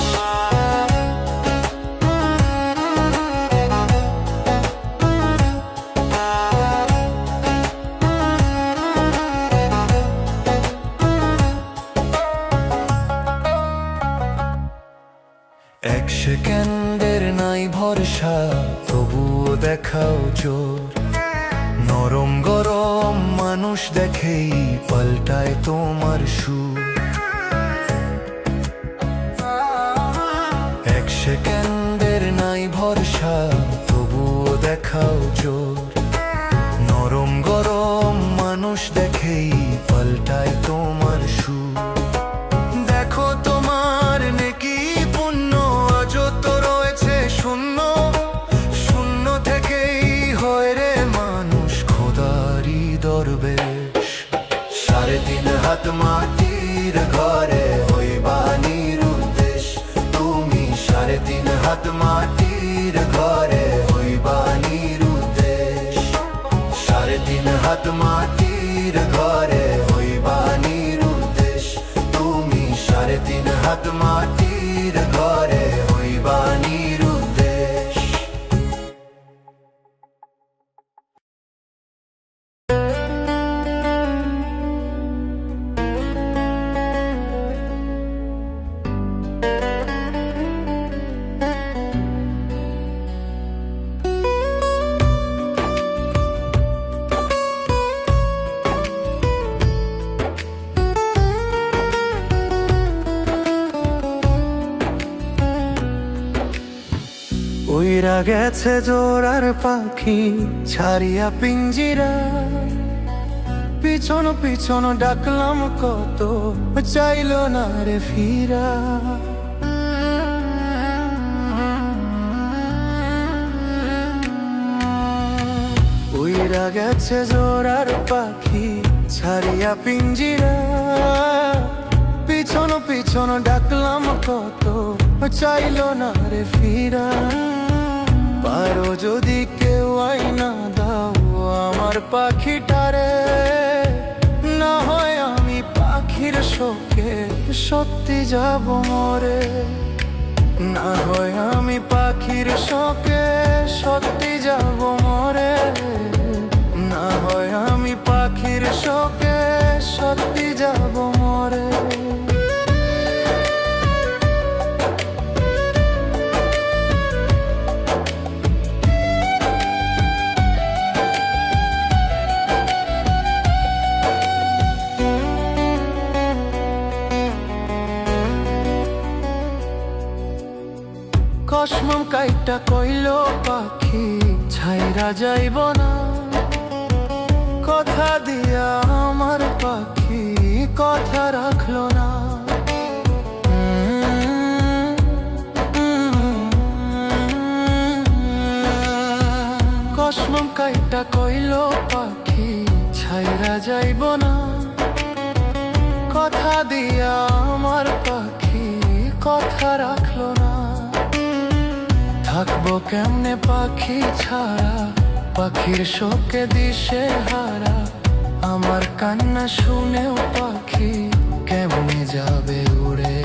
এক সেকেন্ডের নাই ভরসা, তবুও দেখাও জোর। নরম গরম মানুষ দেখেই পাল্টায় তোমার সুর। এক সেকেন্ডের নাই ভরসা, তবুও দেখাও জোর। নরম গরম মানুষ দেখেই পাল্টায় তোমার সুর। দেখো তোমার নেকি পুণ্য আজও তো রয়েছে শূন্য। শূন্য থেকেই হয় রে মানুষ খোদারি দরবেশ। 3.5 হাত মাটির ঘরে হইবা নিরুদ্দেশ। তুমি 3.5 হাত মাটির ঘরে হইবা নিরুদ্দেশ। 3.5 হাত মাটির ঘরে হইবা নিরুদ্দেশ। তুমি 3.5 হাত মাটির ঘরে হইবা নিরুদ্দেশ। উইরা গেছে জোড়ার পাখি ছাড়িয়া পিঞ্জিরা। পিছন পিছন ডাকলাম কত, চাইল না রে ফিরা। উইরা গেছে জোড়ার পাখি ছাড়িয়া পিঞ্জিরা। পিছন পিছন ডাকলাম কত, চাইল না রে ফিরা। পারো যদি কেউ আইনা দাও আমার পাখিটারে, না হয় আমি পাখির শোকে সত্যি যাব মরে। না হয় আমি পাখির শোকে সত্যি যাব মরে। না হয় আমি পাখির শোকে সত্যি যাব মরে। কসমম কাইটা কইল পাখি ছাইরা যাইব না। কথা দিয়া আমার পাখি কথা রাখলো না। কসমম কাইটা কইল পাখি ছাইরা যাইব না। কথা দিয়া আমার পাখি কথা রাখলো না। থাকবো কেমনে পাখি ছাড়া, পাখির শোকে দিশে হারা। আমার কান্না শুনেও পাখি কেমনে যাবে উড়ে।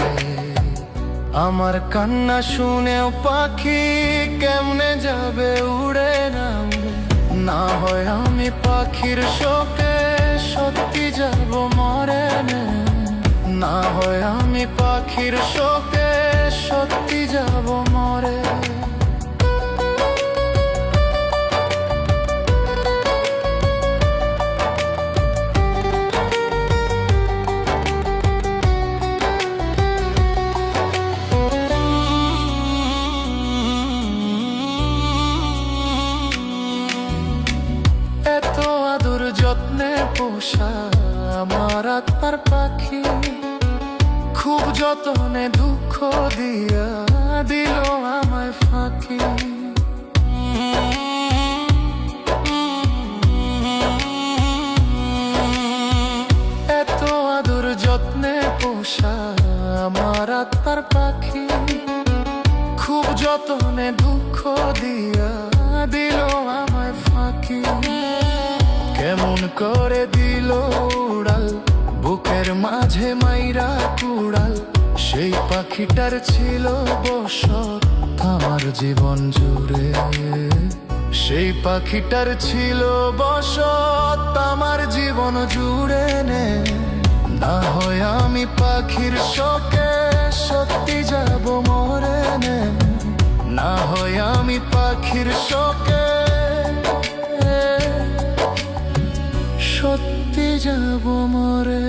আমার কান্না শুনেও পাখি কেমনে যাবে উড়ে। না হয় আমি পাখির শোকে সত্যি যাব মরে। না হয় আমি পাখি পাখির শোকে সত্যি যাব মরে। এত আদর যত্নে পোষা আমার আত্মার পাখি, খুব যতনে দুঃখ দিয়া দিল আমায় ফাঁকি। এত আদর যত্নে পোষা আমার আত্মার পাখি, খুব যতনে দুঃখ দিয়া দিল আমায় ফাঁকি। কেমন করে দিল উড়াল বুকের মাঝে মাইরা কুড়াল, সেই পাখিটার ছিল বসত আমার জীবন জুড়ে। সেই পাখিটার ছিল বসত আমার জীবন জুড়ে। না হয় আমি পাখির শোকে সত্যি যাব মরে। না হয় আমি পাখির শোকে সত্যি যাব মরে।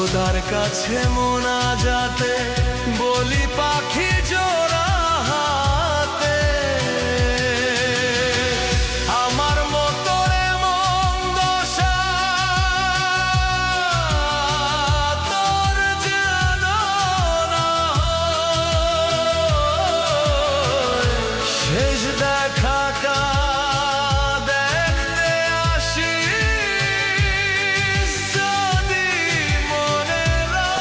খোদার কাছে মোনাজাতে বলি পাখি জোড়া হাতে, আমার মতো এমন দশা তোর যেন না হয়। শেষ দেখা দেখতে আসিস যদি মনে রয়।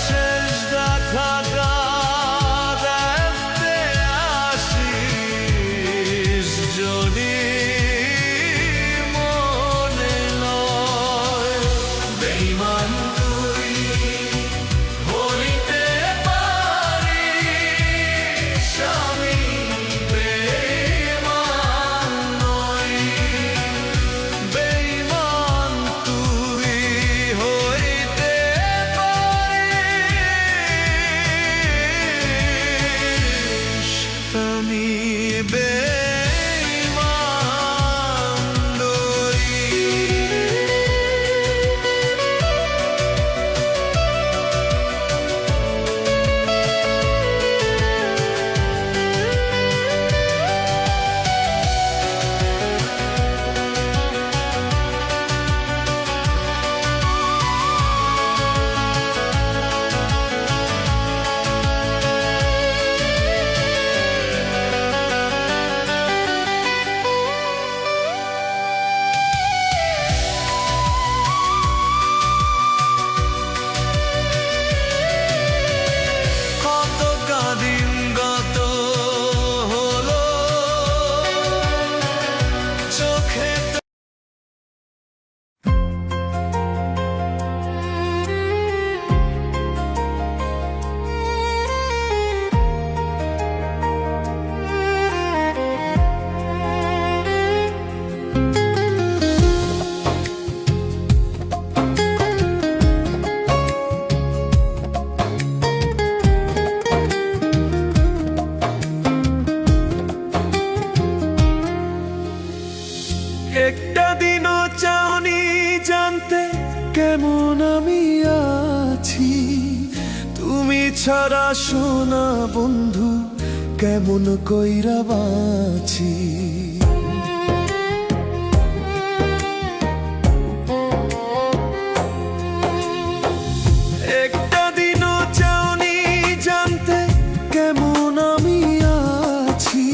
শেষ দেখা দেখতে আসিস যদি মনে লয়। বেঈমান তুই হইতে পারিস, আমি বেঈমান নই। বেঈমান তুই হইতে পারিস, আমি বেঈমান নই। কত কাদিন গত হলো চোখে একটা দিনও চাওনি জানতে কেমন আমি আছি। তুমি ছাড়া সোনা বন্ধু কেমন কইরা বাঁচি। একটা দিনও চাওনি জানতে কেমন আমি আছি।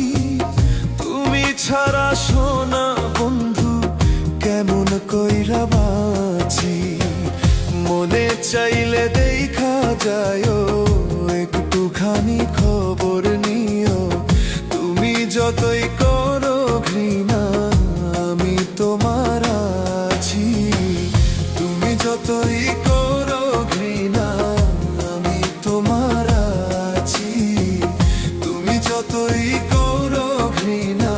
তুমি ছাড়া সোনা বন্ধু কেমন কইরা বাঁচি। মনে চাইলে দেখা যায় একটুখানি খবর নিও। তুমি যতই করো ঘৃণা আমি তোমার আছি। তুমি যতই করো ঘৃণা আমি তোমার আছি। তুমি যতই করো ঘৃণা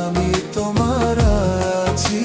আমি তোমার আছি।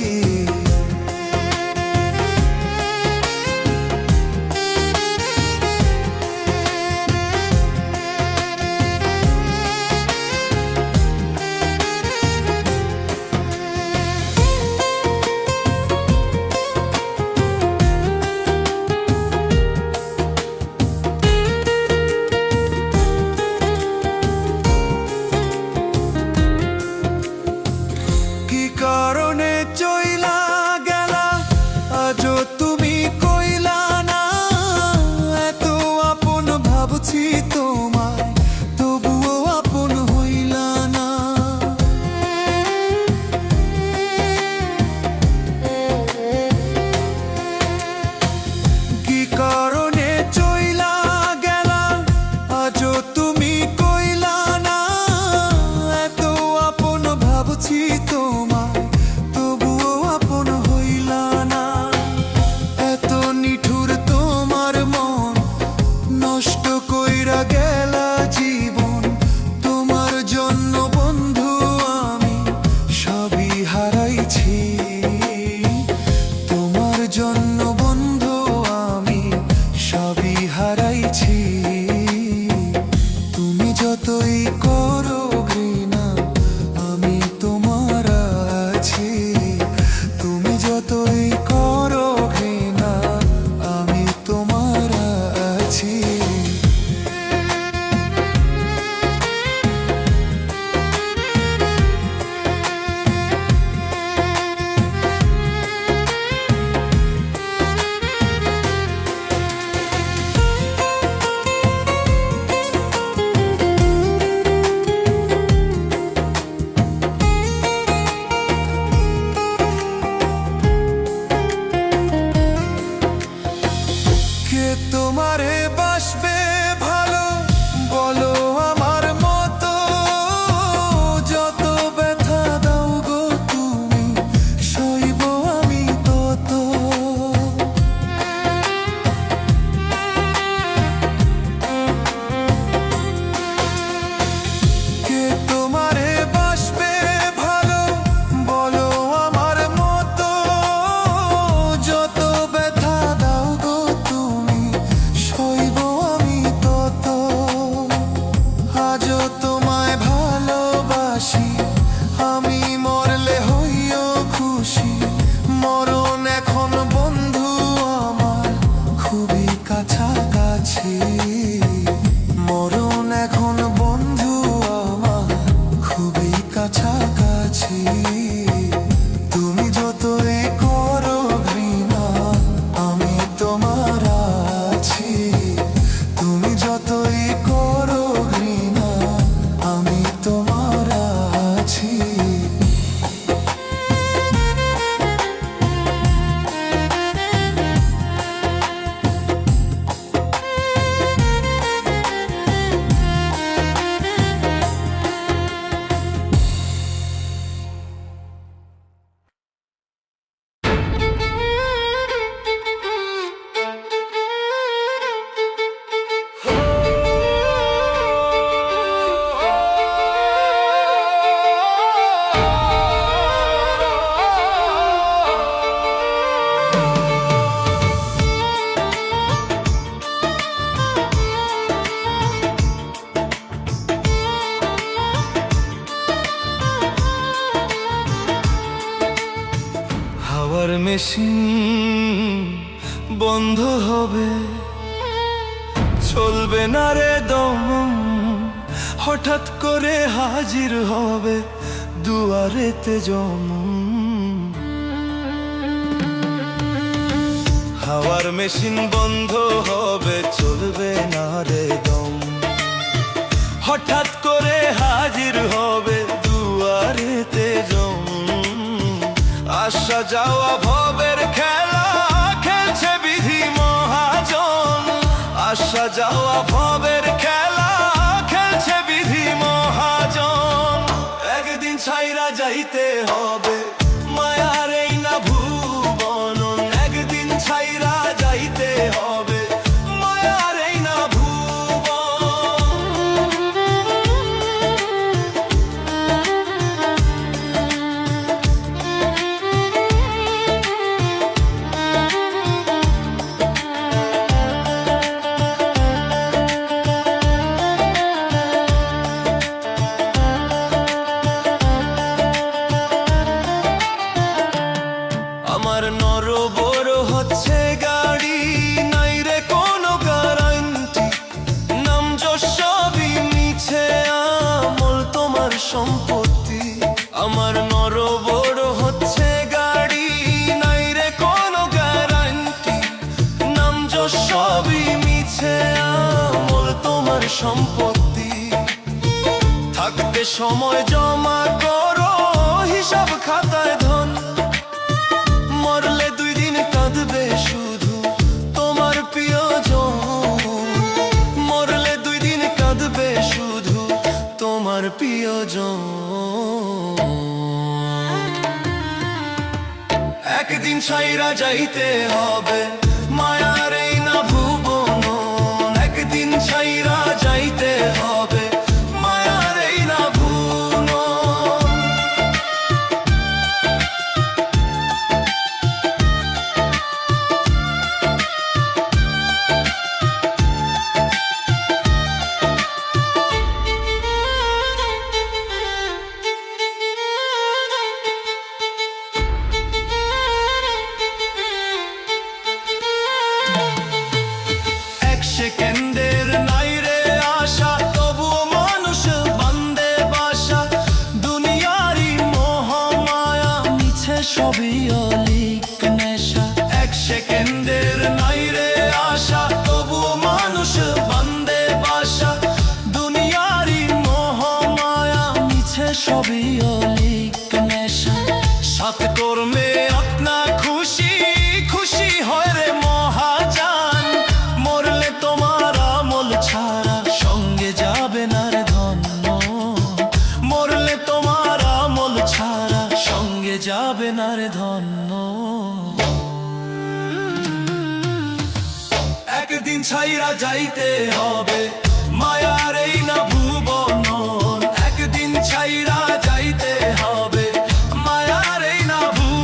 মেশিন বন্ধ হবে, চলবে না রে দম, হঠাৎ করে হাজির হবে দুয়ারেতে জম। হাওয়ার মেশিন বন্ধ হবে, চলবে না রে দম, হঠাৎ করে হাজির হবে দুয়ারেতে জম। আসা যাওয়া ভবের খেলা খেলছে বিধি মহাজন, আসা যাওয়া ভবের খেলা খেলছে বিধি মহাজন। একদিন ছাইরা যাইতে হবে মায়ার এই না ভুবন, একদিন ছাইরা যাইতে হবে মায়ার এই না ভুবন। আমার নর বড় হচ্ছে গাড়ি, নাই রে কোনো গ্যারান্টি, নাম যশ সবই মিছে আমল তোমার সম্পত্তি। আমার নর বড় হচ্ছে গাড়ি, নাই রে কোনো গ্যারান্টি, নাম যশ সবই মিছে আমল তোমার সম্পত্তি। থাকতে সময় জমা করো হিসাব খাতায় ধন, মরলে 2 দিন কাঁদবে শুধু তোমার প্রিয়জন, মরলে 2 দিন কাঁদবে শুধু তোমার প্রিয়জন। একদিন ছাইরা যাইতে হবে মায়ার এই না ভুবন, একদিন ছাইরা যাইতে হবে মায়ার এই না ভুবন। সেকেন্ডের নাই রে আশা, তবুও মানুষ বান্দে বাসা, দুনিয়ারি মোহমায়া মিছে সবই অলিক নেশা। 1 সেকেন্ডের নাই রে আশা, তবুও মানুষ বান্দে বাসা, দুনিয়ারি মোহমায়া মিছে সবই অলিক নেশা। সাত কর্মে আপনা খুশি খুশি হয় রে মহাজান, মরলে তোমার আমল ছাড়া সঙ্গে যাবে না রে ধন্য, মরলে তোমার আমল ছাড়া সঙ্গে যাবে না রে ধন্য। একদিন ছাইরা যাইতে হবে মায়ার এই না ভুবন, একদিন ছাইরা যাইতে হবে মায়ার এই না ভুবন।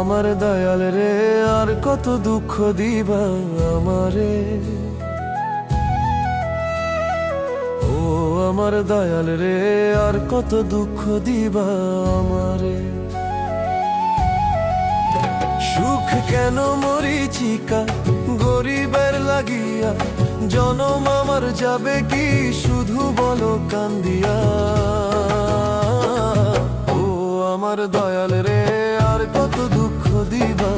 আমার দয়াল রে আর কত দুঃখ দিবা আমারে, ও আমার দয়াল রে আর কত দুঃখ দিবা আমারে। সুখ কেন মরিচিকা গরিবের লাগিয়া, জনম আমার যাবে কি শুধু বলো কান্দিয়া। ও আমার দয়াল রে আর কত দুঃখ দিবা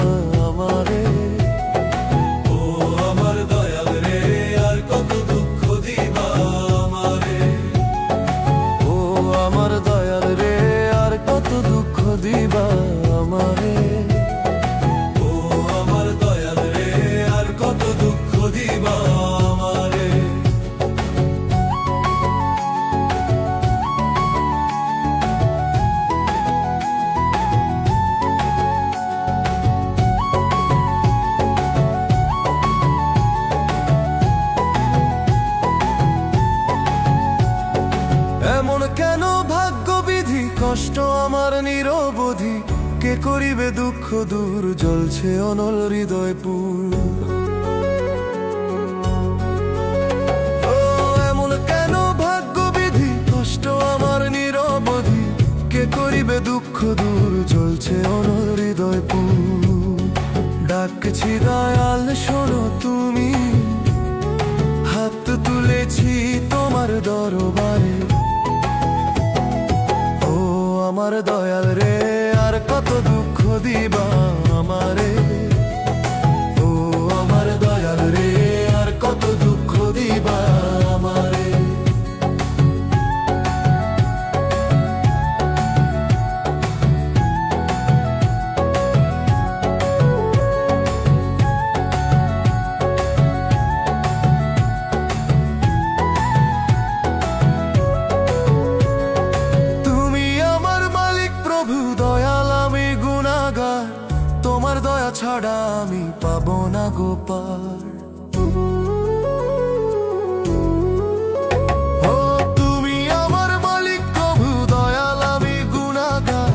আমারে, ও আমার দয়াল রে আর কত কষ্ট আমার নিরবধি, কে করিবে দুঃখ দূর, জ্বলছে অনল হৃদয় পুর। ও এমন কেন ভাগ্য বিধি, কষ্ট আমার নিরবধি, কে করিবে দুঃখ দূর, জ্বলছে অনল হৃদয় পুর। ডাকছি দয়াল শোনো তুমি, হাত তুলেছি তোমার দরবারে। ও আমার দয়াল রে, আর কত দুঃখ দিবা আমারে। ও আমার দয়াল রে, আর কত দুঃখ দিবা আমারে। তোমার দয়া ছাড়া আমি পাবো না গোপাল। ও তুমি আমার মালিক প্রভু, দয়াল আমি গুনাহগার,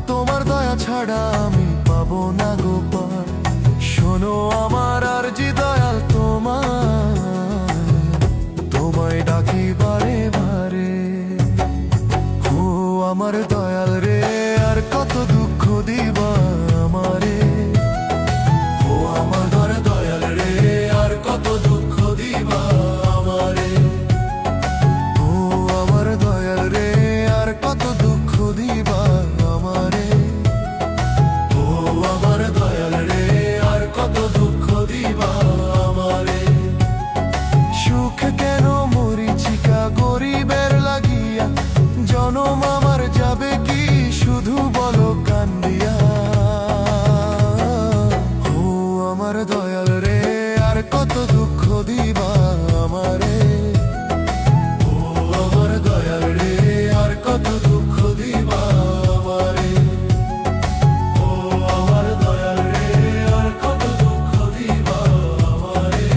তোমার দয়া ছাড়া আমি পাবো না গোপাল। শোনো আমার আরজি দয়াল তোমায় ডাকি বারে বারে। ও আমার দয়াল রে, আর কত দুঃখ দিবা আমারে। ও আমার দয়াল রে, আর কত দুঃখ দিবা আমারে। ও আমার দয়াল রে, আর কত দুঃখ দিবা আমারে। ও আমার দয়াল রে, আর কত দুঃখ দিবা আমারে। সুখ কেন মরিচিকা গরিবের লাগিয়া, জনম আমার যাবে কি শুধু বলো কান্দিয়া। ও আমার দয়াল রে, আর কত দুঃখ দিবা আমারে। ও আমার দয়াল রে, আর কত দুঃখ দিবা আমারে। ও আমার দয়াল রে, আর কত দুঃখ দিবা আমারে।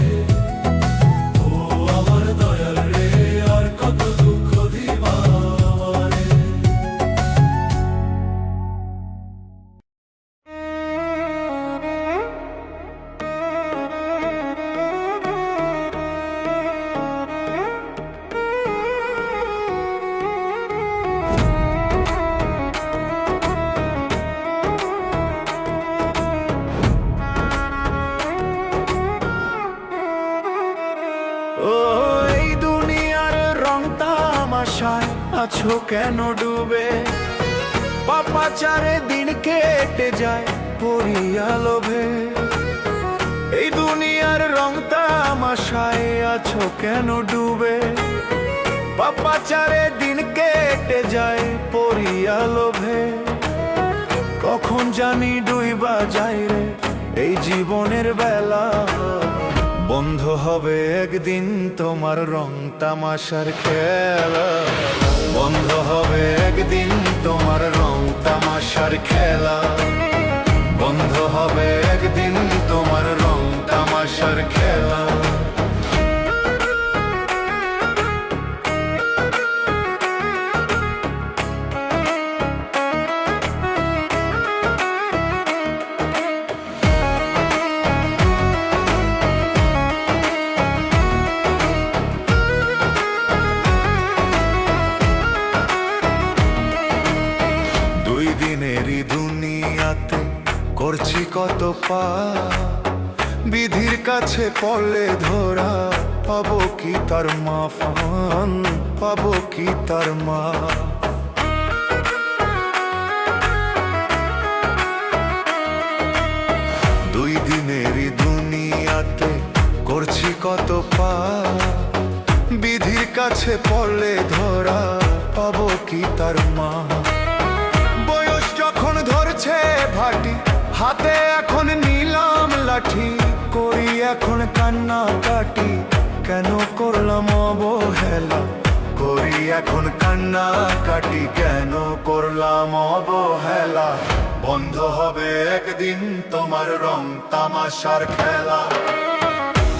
ও আমার দয়াল রে, আর কত দুঃখ দিবা আমারে। ও এই দুনিয়ার রং তামাশায় আছো কেন ডুবে, পাপাচারে দিন কেটে যায় পড়িয়া লোভে। এই দুনিয়ার রং তামাশায় আছো কেন ডুবে, পাপাচারে দিন কেটে যায় পড়িয়া লোভে। কখন জানি ডুইবা যায় রে এই জীবনের বেলা, বন্ধ হবে একদিন তোমার রং তামাশার খেলা। বন্ধ হবে একদিন তোমার রং তামাশার খেলা। বন্ধ হবে একদিন তোমার রং তামাশার খেলা। করছি কত পাপ, বিধির কাছে পড়লে ধরা, পাবো কি তার মাফান, পাবো কি তার মা। দুই দিনেরই দুনিয়াতে করছি কত পাপ, বিধির কাছে পড়লে ধরা, পাবো কি তার মা। বয়স যখন ধরছে ভাটি, হাতে এখন নিলাম লাঠি, করি এখন কান্না কাটি, কেন করলাম অবহেলা। করি এখন কান্না কাটি, কেন করলাম অবহেলা। বন্ধ হবে একদিন তোমার রং তামাশার খেলা।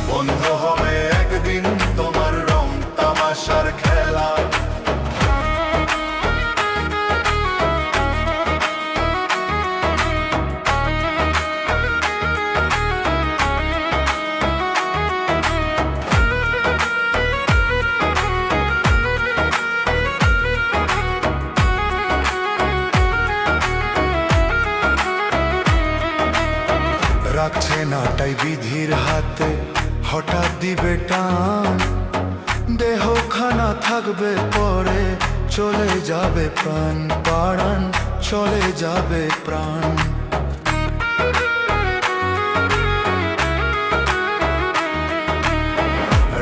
বন্ধ হবে একদিন তোমার রং তামাশার খেলা। রাখছে না তাই বিধির হাতে, হঠাৎ দিবে টান, দেহখানা থাকবে পরে, চলে যাবে প্রাণ পাড়ান, চলে যাবে প্রাণ।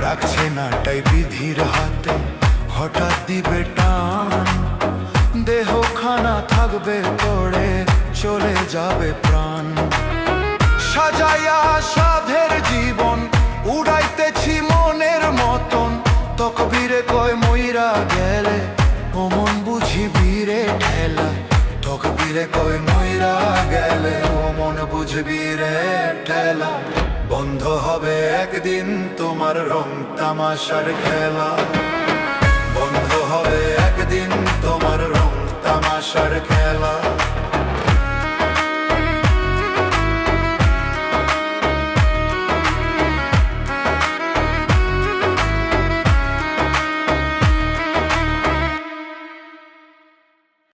রাখছে না তাই বিধির হাতে, হঠাৎ দিবে টান, দেহখানা থাকবে পড়ে, চলে যাবে প্রাণ। সাজাইয়া সাধের জীবন উড়াইতেছি মনের মতন, তকবীরে কয় মইরা গেলে ও মন বুঝিবি রে ঠেলা, তকবীরে কয় মইরা গেলে ও মন বুঝবি রে ঠেলা। বন্ধ হবে একদিন তোমার রং তামাশার খেলা, বন্ধ হবে একদিন তোমার রং তামাশার খেলা।